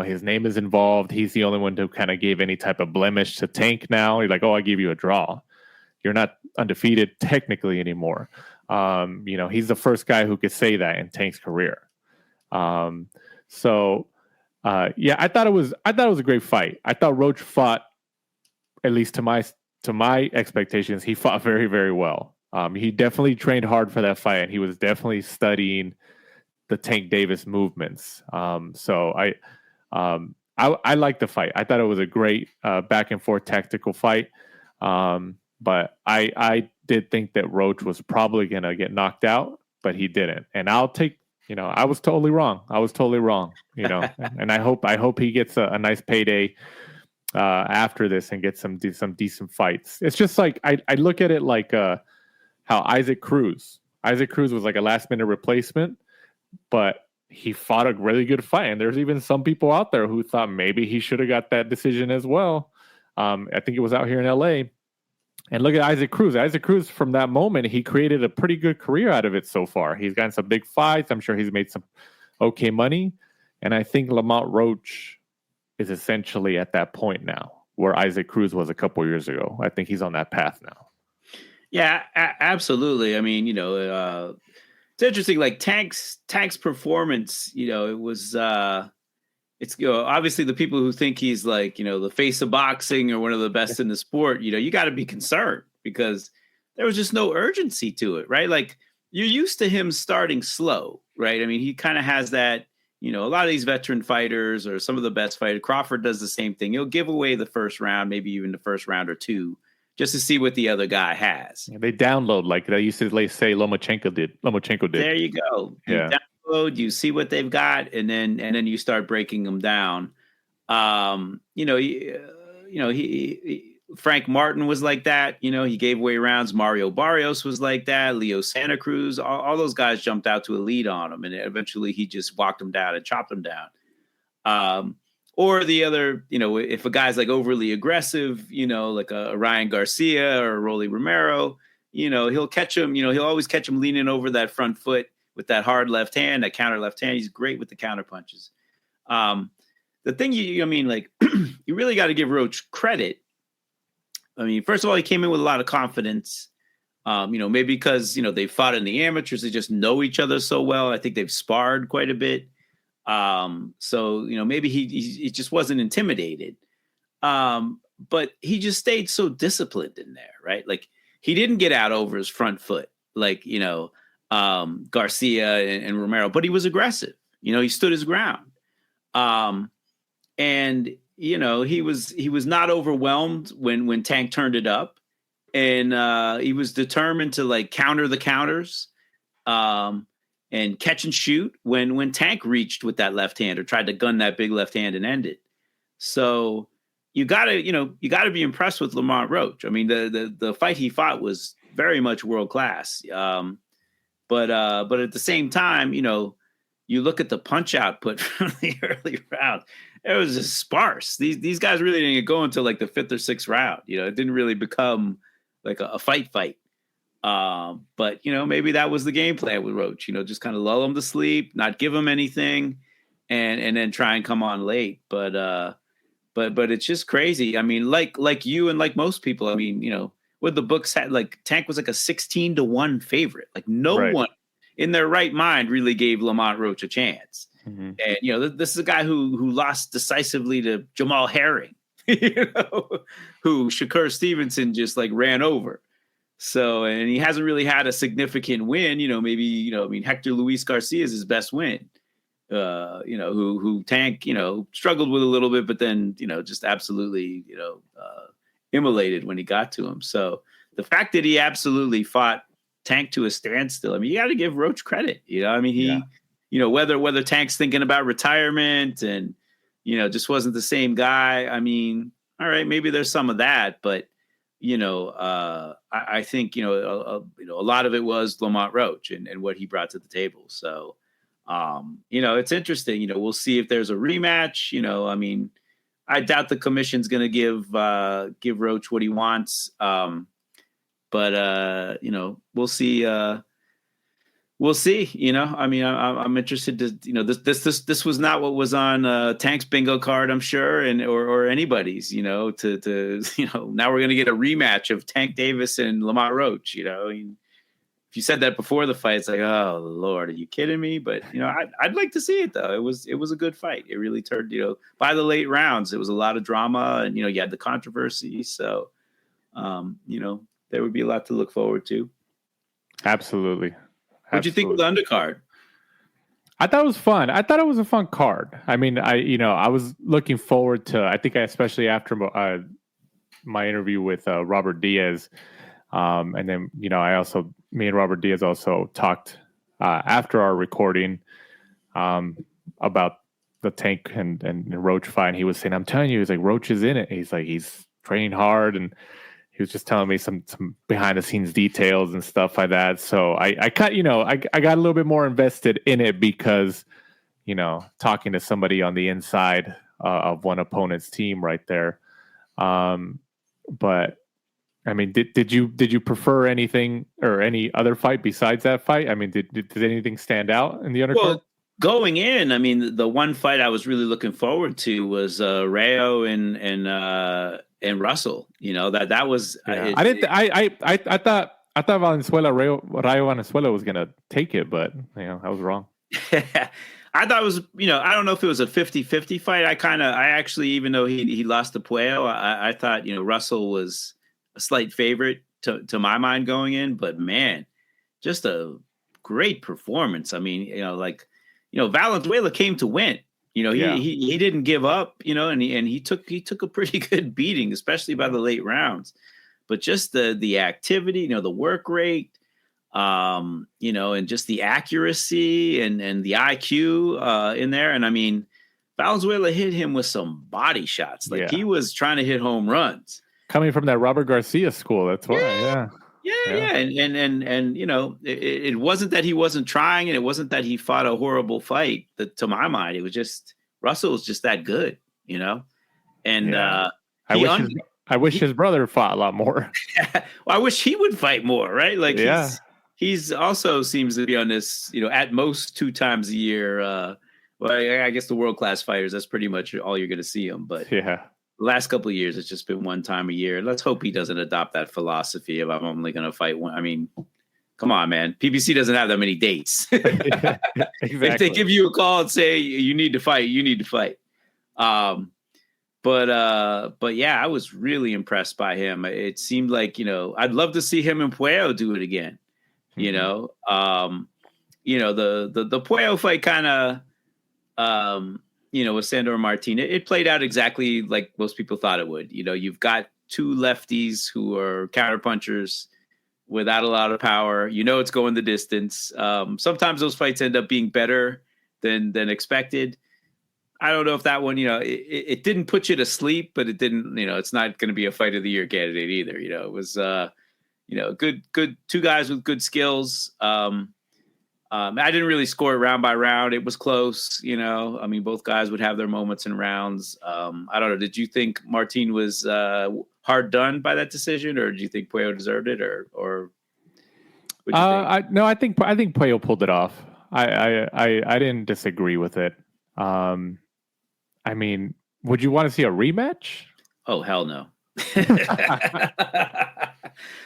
His name is involved. He's the only one who kind of gave any type of blemish to Tank now. He's like, oh, I give you a draw. You're not undefeated technically anymore. He's the first guy who could say that in Tank's career. I thought it was a great fight. I thought Roach fought, at least to my expectations, he fought very, very well. He definitely trained hard for that fight, and he was definitely studying the Tank Davis movements. I liked the fight. I thought it was a great back and forth tactical fight. But I did think that Roach was probably going to get knocked out, but he didn't. And I'll take, I was totally wrong. And I hope he gets a nice payday after this and gets some decent fights. It's just like, I look at it like how Isaac Cruz was like a last minute replacement, but he fought a really good fight. And there's even some people out there who thought maybe he should have got that decision as well. I think it was out here in LA. And look at Isaac Cruz. Isaac Cruz, from that moment, he created a pretty good career out of it so far. He's gotten some big fights. I'm sure he's made some okay money. And I think Lamont Roach is essentially at that point now where Isaac Cruz was a couple years ago. I think he's on that path now. Yeah, absolutely. I mean, it's interesting. Like Tank's performance, it was it's obviously the people who think he's like, the face of boxing or one of the best in the sport, you got to be concerned because there was just no urgency to it, right? Like you're used to him starting slow, right? I mean, he kind of has that, a lot of these veteran fighters or some of the best fighters, Crawford does the same thing. He'll give away the first round, maybe even the first round or two, just to see what the other guy has. Yeah, they download like they used to say Lomachenko did. There you go. Yeah. You see what they've got, and then you start breaking them down. Frank Martin was like that. He gave away rounds. Mario Barrios was like that. Leo Santa Cruz, all those guys jumped out to a lead on him, and eventually he just walked them down and chopped them down. Or the other, if a guy's like overly aggressive, like a Ryan Garcia or a Rolly Romero, he'll catch him. He'll always catch him leaning over that front foot with that hard left hand, that counter left hand. He's great with the counter punches. The thing you really got to give Roach credit. I mean, first of all, he came in with a lot of confidence. Maybe because, they fought in the amateurs. They just know each other so well. I think they've sparred quite a bit. Maybe he just wasn't intimidated. But he just stayed so disciplined in there, right? Like he didn't get out over his front foot, like, Garcia and Romero, but he was aggressive. He stood his ground. He was not overwhelmed when Tank turned it up, and he was determined to like counter the counters, and catch and shoot when Tank reached with that left hand or tried to gun that big left hand and end it. So you gotta be impressed with Lamont Roach. I mean, the fight he fought was very much world class. But at the same time, you look at the punch output from the early round, it was just sparse. These guys really didn't get going until like the 5th or 6th round. It didn't really become like a fight. But maybe that was the game plan with Roach. Just kind of lull him to sleep, not give him anything, and then try and come on late. But it's just crazy. I mean, like you and like most people. I mean, what the books had, like Tank was like a 16-1 favorite. Like no one in their right mind really gave Lamont Roach a chance. Mm-hmm. And this is a guy who lost decisively to Jamal Herring, who Shakur Stevenson just like ran over. So, and he hasn't really had a significant win. Maybe Hector Luis Garcia is his best win. Who Tank struggled with a little bit, but then just absolutely immolated when he got to him. So the fact that he absolutely fought Tank to a standstill, I mean, you got to give Roach credit. Whether Tank's thinking about retirement and just wasn't the same guy. I mean, all right, maybe there's some of that, but I think a lot of it was Lamont Roach and what he brought to the table. So it's interesting. We'll see if there's a rematch. I mean, I doubt the commission's going to give Roach what he wants. But we'll see. We'll see. I mean, I'm interested to. This was not what was on Tank's bingo card, I'm sure, and or anybody's. Now we're going to get a rematch of Tank Davis and Lamont Roach. If if you said that before the fight, it's like, oh Lord, are you kidding me? But I'd like to see it though. It was a good fight. It really turned, by the late rounds, it was a lot of drama, and you had the controversy. So, there would be a lot to look forward to. Absolutely. What'd you think of the undercard? I thought it was fun. I thought it was a fun card. I mean, I was looking forward to. I think especially after my interview with Robert Diaz, and then me and Robert Diaz also talked after our recording about the Tank and Roach fight. And he was saying, "I'm telling you, he's like Roach is in it. He's like he's training hard," and he was just telling me some behind the scenes details and stuff like that. So I got a little bit more invested in it because, talking to somebody on the inside of one opponent's team right there. But I mean, did you prefer anything or any other fight besides that fight? I mean, did anything stand out in the undercard? Well, going in, I mean, the one fight I was really looking forward to was Rayo and Russell. That was. Yeah. I thought Rayo Valenzuela was gonna take it, but I was wrong. I thought it was, I don't know if it was a 50-50 fight. I actually, even though he lost to Puello, I thought, Russell was a slight favorite to my mind going in, but man, just a great performance. I mean, Valenzuela came to win. He didn't give up, and he took a pretty good beating, especially by the late rounds. But just the activity, the work rate, and just the accuracy and the IQ in there. And I mean, Valenzuela hit him with some body shots. He was trying to hit home runs. Coming from that Robert Garcia school, that's why. Yeah. And it wasn't that he wasn't trying, and it wasn't that he fought a horrible fight. To my mind, it was just Russell was just that good, And I wish his brother fought a lot more. Well, I wish he would fight more, right? Like he's also seems to be on this, at most 2 times a year. Well, I guess the world-class fighters, that's pretty much all you're going to see him. But the last couple of years, it's just been 1 time a year. Let's hope he doesn't adopt that philosophy of I'm only going to fight one. I mean, come on, man. PBC doesn't have that many dates. Exactly. If they give you a call and say you need to fight, you need to fight. But yeah, I was really impressed by him. It seemed like, I'd love to see him and Puello do it again. The Puello fight kind of, with Sandor Martin, it played out exactly like most people thought it would. You've got 2 lefties who are counterpunchers without a lot of power. It's going the distance. Sometimes those fights end up being better than expected. I don't know if that one, it didn't put you to sleep, but it didn't, it's not going to be a fight of the year candidate either. It was, good 2 guys with good skills. I didn't really score it round by round. It was close, I mean, both guys would have their moments in rounds. I don't know. Did you think Martin was hard done by that decision, or do you think Puello deserved it, or? I think Puello pulled it off. I didn't disagree with it. I mean, would you want to see a rematch? Oh, hell no.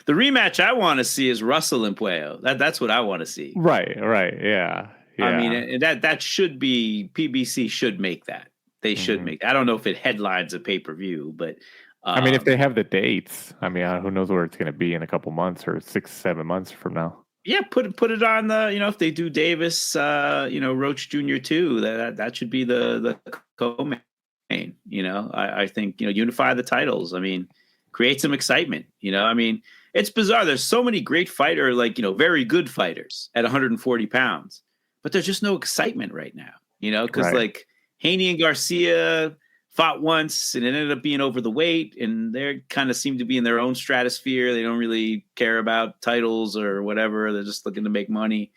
The rematch I want to see is Russell and Puello. That's what I want to see. Right. Yeah. I mean, that should be, PBC should make that. They should make. I don't know if it headlines a pay-per-view, but I mean, if they have the dates, I mean, who knows where it's going to be in a couple months or 6-7 months from now. Yeah, put it on the, if they do Davis, Roach Jr. too, that should be the co-main. I think, unify the titles. I mean, create some excitement. I mean, it's bizarre. There's so many great fighter, very good fighters at 140 pounds, but there's just no excitement right now. Because like Haney and Garcia fought once and it ended up being over the weight, and they kind of seem to be in their own stratosphere. They don't really care about titles or whatever. They're just looking to make money.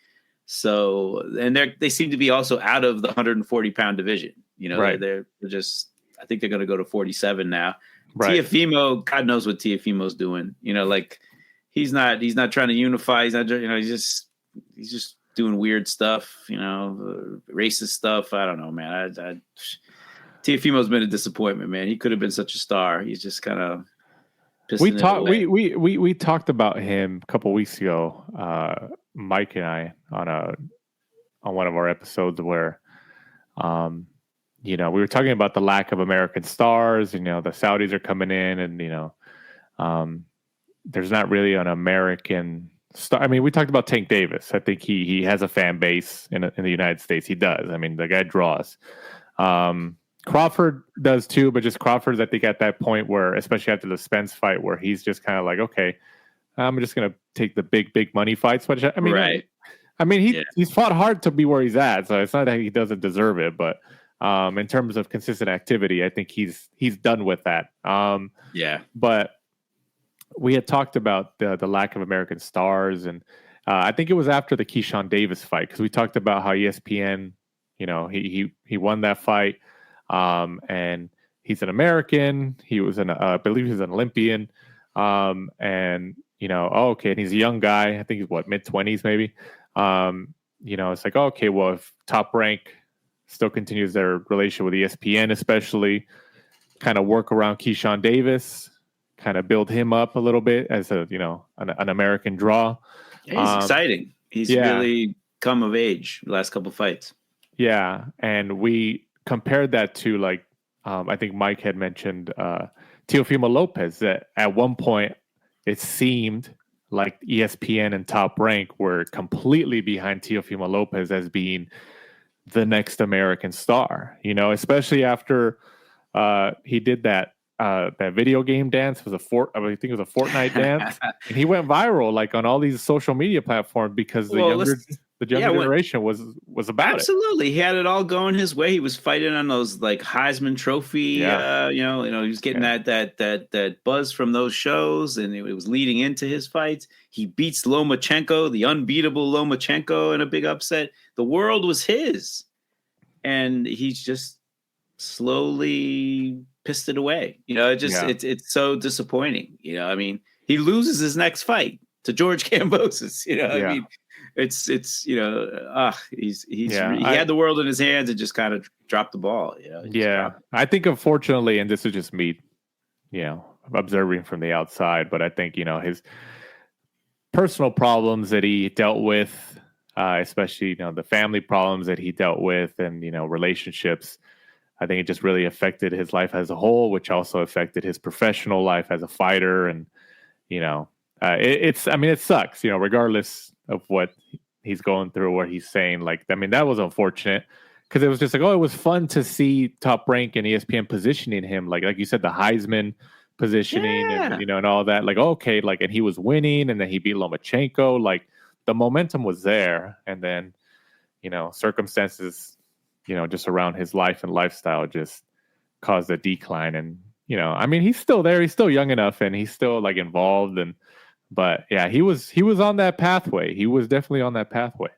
So, and they seem to be also out of the 140 pound division. They're just, I think they're going to go to 47 now. Right. Teofimo, God knows what Teofimo's doing. He's not trying to unify. He's not, he's just doing weird stuff, racist stuff. I don't know, man. Teofimo's been a disappointment, man. He could have been such a star. He's just kind of we talked about him a couple weeks ago Mike and I on one of our episodes where, we were talking about the lack of American stars. The Saudis are coming in, and there's not really an American star. I mean, we talked about Tank Davis. I think he has a fan base in the United States. He does. I mean, the guy draws. Crawford does too, but just Crawford's, I think, at that point where, especially after the Spence fight, where he's just kind of like, okay, I'm just gonna take the big money fights. Which I mean, right. He's fought hard to be where he's at, so it's not that he doesn't deserve it, but in terms of consistent activity, I think he's done with that. But we had talked about the lack of American stars, and I think it was after the Keyshawn Davis fight, because we talked about how ESPN, he won that fight, and he's an American. He was I believe he's an Olympian, and and he's a young guy. I think he's mid-20s maybe. It's like, okay, well, if Top Rank still continues their relationship with ESPN, especially, kind of work around Keyshawn Davis, kind of build him up a little bit as an American draw. Yeah, he's exciting. He's really come of age the last couple of fights. Yeah, and we compared that to, like, I think Mike had mentioned Teofimo Lopez, that at one point it seemed like ESPN and Top Rank were completely behind Teofimo Lopez as being the next American star, especially after he did that video game dance. I think it was a Fortnite dance, and he went viral, like, on all these social media platforms because the younger generation was about absolutely. He had it all going his way. He was fighting on those, like, Heisman Trophy. He was getting that buzz from those shows, and it was leading into his fights. He beats Lomachenko, the unbeatable Lomachenko, in a big upset. The world was his, and he's just slowly pissed it away. It's so disappointing. I mean, he loses his next fight to George Kambosos. I mean, he had the world in his hands and just kind of dropped the ball. I think, unfortunately, and this is just me, observing from the outside, but I think his personal problems that he dealt with, especially the family problems that he dealt with, and relationships, I think it just really affected his life as a whole, which also affected his professional life as a fighter. And it sucks, regardless of what he's going through, what he's saying. Like, I mean, that was unfortunate, because it was just like, it was fun to see Top Rank and ESPN positioning him, like you said, the Heisman positioning, and all that. Like, okay, like, and he was winning, and then he beat Lomachenko. Like, the momentum was there, and then circumstances, just around his life and lifestyle just caused a decline. And I mean, he's still there, he's still young enough, and he's still, like, involved. But yeah, he was on that pathway. He was definitely on that pathway.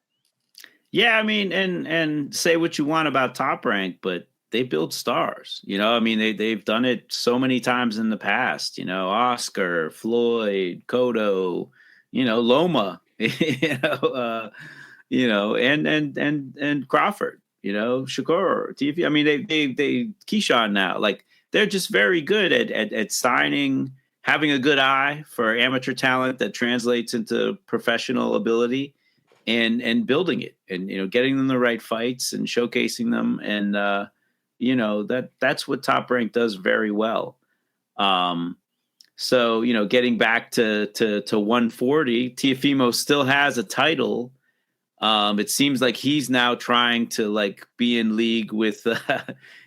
Yeah, I mean, and say what you want about Top Rank, but they build stars. I mean, they've done it so many times in the past. Oscar, Floyd, Cotto, Loma, and Crawford, Shakur, TV. I mean, they Keyshawn now, like, they're just very good at signing, having a good eye for amateur talent that translates into professional ability, and building it, and getting them the right fights and showcasing them, and that's what Top Rank does very well. So getting back to 140, Teofimo still has a title. It seems like he's now trying to, like, be in league with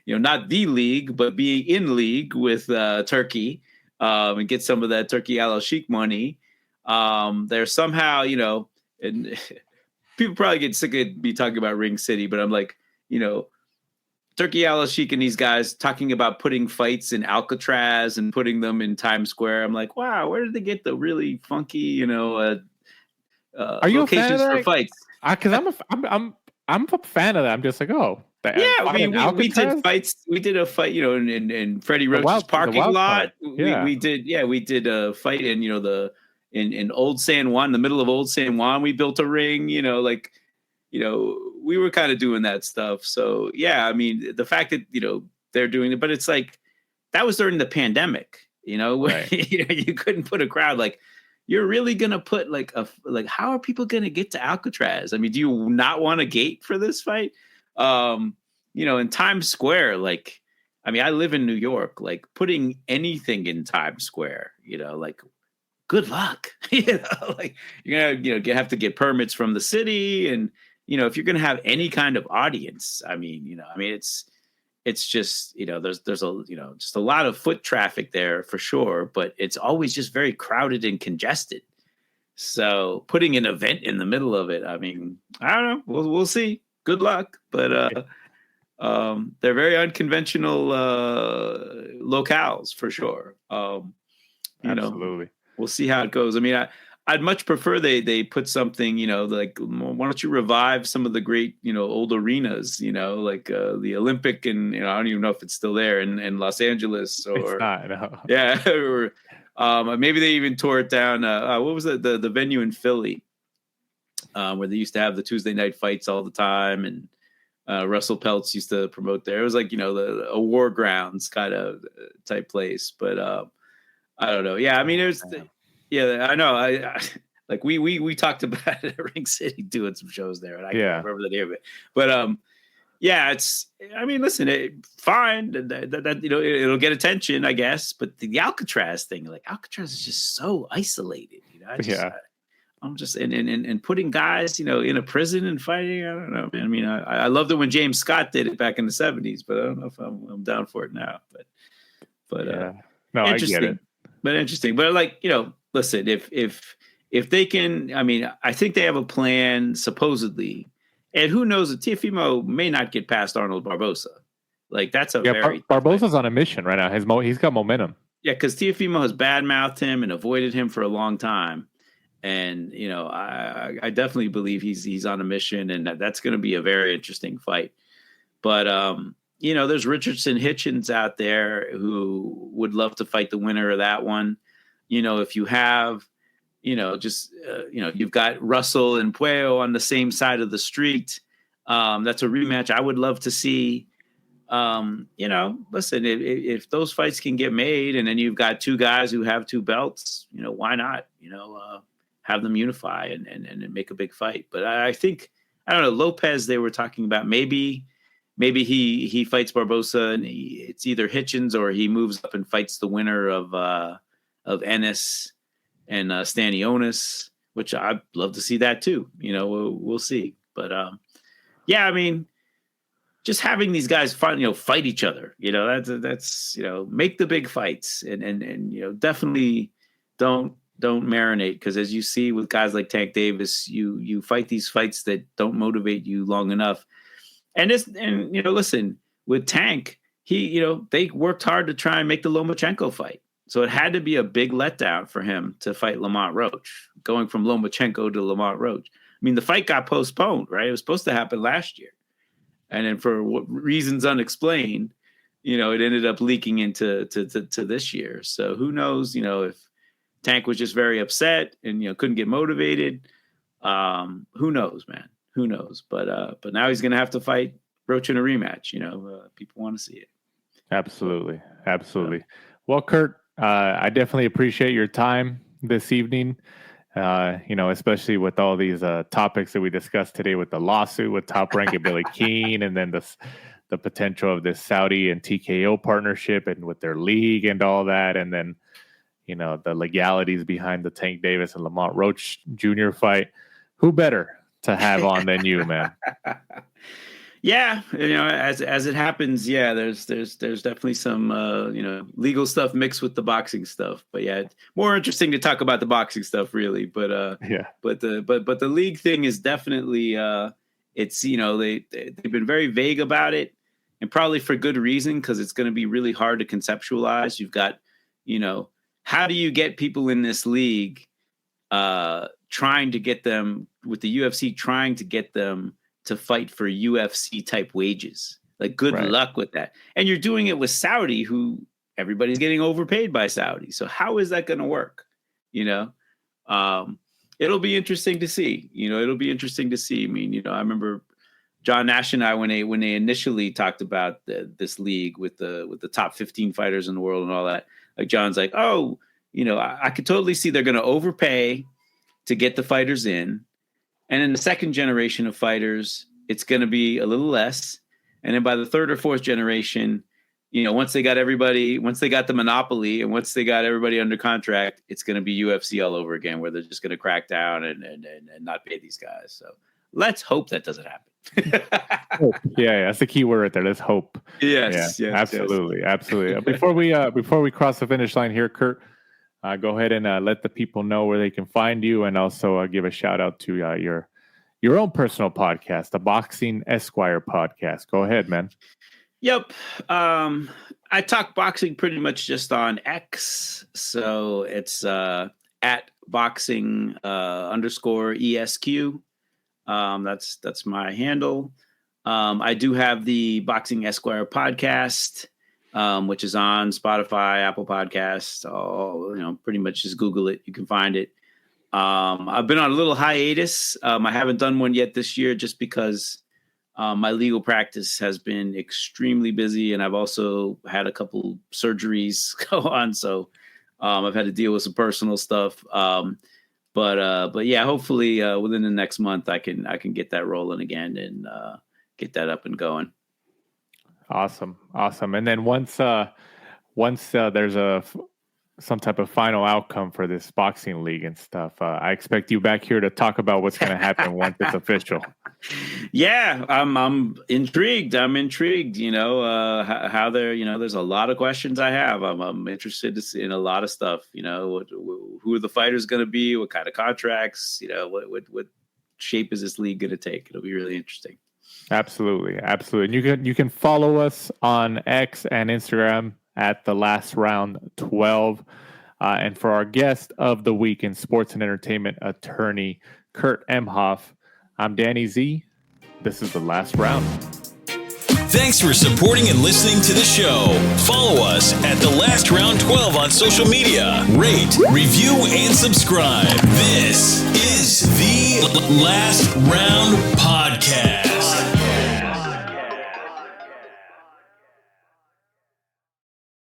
not the league, but being in league with Turkey. And get some of that Turkey Al Sheikh money. There's somehow, and people probably get sick of me talking about Ring City, but I'm like, Turkey Al Sheikh and these guys talking about putting fights in Alcatraz and putting them in Times Square. I'm like, wow, where did they get the really funky, are you locations for fights? Because I'm a fan of that. I'm just like, oh. We did fights. We did a fight, in Freddie Roach's parking lot. Yeah. We did a fight in, in Old San Juan, the middle of Old San Juan. We built a ring, we were kind of doing that stuff. So yeah, I mean, the fact that they're doing it, but it's like that was during the pandemic, where right. you couldn't put a crowd, like, you're really gonna put like how are people gonna get to Alcatraz? I mean, do you not want a gate for this fight? In Times Square, like, I mean, I live in New York, like putting anything in Times Square, like good luck. Like you're gonna have to get permits from the city, and if you're gonna have any kind of audience, it's just there's just a lot of foot traffic there for sure, but it's always just very crowded and congested. So putting an event in the middle of it, I mean, I don't know. We'll see. Good luck, but they're very unconventional locales for sure. Absolutely. We'll see how it goes. I mean, I'd much prefer they put something, like, why don't you revive some of the great, old arenas, like the Olympic, and I don't even know if it's still there in Los Angeles, or it's not, no. Yeah, or maybe they even tore it down. What was the venue in Philly where they used to have the Tuesday night fights all the time, and Russell Peltz used to promote there. It was like a war grounds kind of type place, but I don't know. Yeah, I mean, I know. I like we talked about it at Ring City doing some shows there, and I can't remember the name of it. But yeah, I mean, listen, fine. That it'll get attention, I guess. But the Alcatraz thing, like Alcatraz is just so isolated. I'm just and putting guys, in a prison and fighting. I don't know, man. I mean, I loved it when James Scott did it back in the 70s, but I don't know if I'm down for it now. But no, I get it. But interesting. But like, listen, if they can, I mean, I think they have a plan supposedly, and who knows, that Teofimo may not get past Arnold Barboza. Like that's Barboza's on a mission right now. He's got momentum. Yeah, because Teofimo has badmouthed him and avoided him for a long time, and I definitely believe he's on a mission, and that's going to be a very interesting fight. But there's Richardson Hitchens out there who would love to fight the winner of that one. If you have, you've got Russell and Puello on the same side of the street. That's a rematch I would love to see. Listen, if those fights can get made, and then you've got two guys who have two belts, why not, have them unify and make a big fight. But I think, I don't know, Lopez, they were talking about maybe he fights Barboza, and it's either Hitchens or he moves up and fights the winner of Ennis and Stanionis, which I'd love to see that too. We'll see. But yeah, I mean, just having these guys fight each other, that's make the big fights, and definitely don't marinate, because as you see with guys like Tank Davis, you fight these fights that don't motivate you long enough. And listen, with Tank, they worked hard to try and make the Lomachenko fight. So it had to be a big letdown for him to fight Lamont Roach, going from Lomachenko to Lamont Roach. I mean, the fight got postponed, right? It was supposed to happen last year. And then for reasons unexplained, it ended up leaking into to this year. So who knows, if Tank was just very upset and, couldn't get motivated. Who knows, man? Who knows? But now he's going to have to fight Roach in a rematch. People want to see it. Absolutely. Well, Kurt, I definitely appreciate your time this evening. Especially with all these topics that we discussed today, with the lawsuit with Top Rank and Billy Keane, and then the potential of this Saudi and TKO partnership, and with their league and all that, and then the legalities behind the Tank Davis and Lamont Roach Jr. fight. Who better to have on than you, man? Yeah, as it happens, yeah, there's definitely some legal stuff mixed with the boxing stuff. But yeah, it's more interesting to talk about the boxing stuff, really. But but the league thing is definitely it's they've been very vague about it, and probably for good reason, because it's going to be really hard to conceptualize. You've got how do you get people in this league, trying to get them with the UFC, trying to get them to fight for UFC type wages. Like, good luck with that. And you're doing it with Saudi, who everybody's getting overpaid by Saudi. So how is that going to work? It'll be interesting to see. It'll be interesting to see. I mean, I remember John Nash and I, when they initially talked about this league with the top 15 fighters in the world and all that, like, John's like, oh, I could totally see they're going to overpay to get the fighters in. And in the second generation of fighters, it's going to be a little less. And then by the third or fourth generation, once they got the monopoly and once they got everybody under contract, it's going to be UFC all over again, where they're just going to crack down and not pay these guys. So let's hope that doesn't happen. Yeah, that's the key word right there. Let's hope. Yes, absolutely. Before we cross the finish line here, Kurt, go ahead and let the people know where they can find you, and also give a shout out to your own personal podcast, the Boxing Esquire Podcast. Go ahead, man. Yep. I talk boxing pretty much just on X. So it's at boxing _ESQ. That's my handle. I do have the Boxing Esquire Podcast, which is on Spotify, Apple Podcasts. Pretty much just Google it. You can find it. I've been on a little hiatus. I haven't done one yet this year just because my legal practice has been extremely busy, and I've also had a couple surgeries go on. So I've had to deal with some personal stuff. But yeah, hopefully within the next month I can get that rolling again and get that up and going. Awesome. And then once there's some type of final outcome for this boxing league and stuff, I expect you back here to talk about what's going to happen once it's official. Yeah, I'm intrigued. How they're, there's a lot of questions I have. I'm interested to see in a lot of stuff. Who are the fighters going to be? What kind of contracts? What shape is this league going to take? It'll be really interesting. Absolutely. And you can follow us on X and Instagram at The Last Round 12. And for our guest of the week in sports and entertainment attorney, Kurt Emhoff, I'm Danny Z. This is The Last Round. Thanks for supporting and listening to the show. Follow us at The Last Round 12 on social media. Rate, review, and subscribe. This is The Last Round Podcast.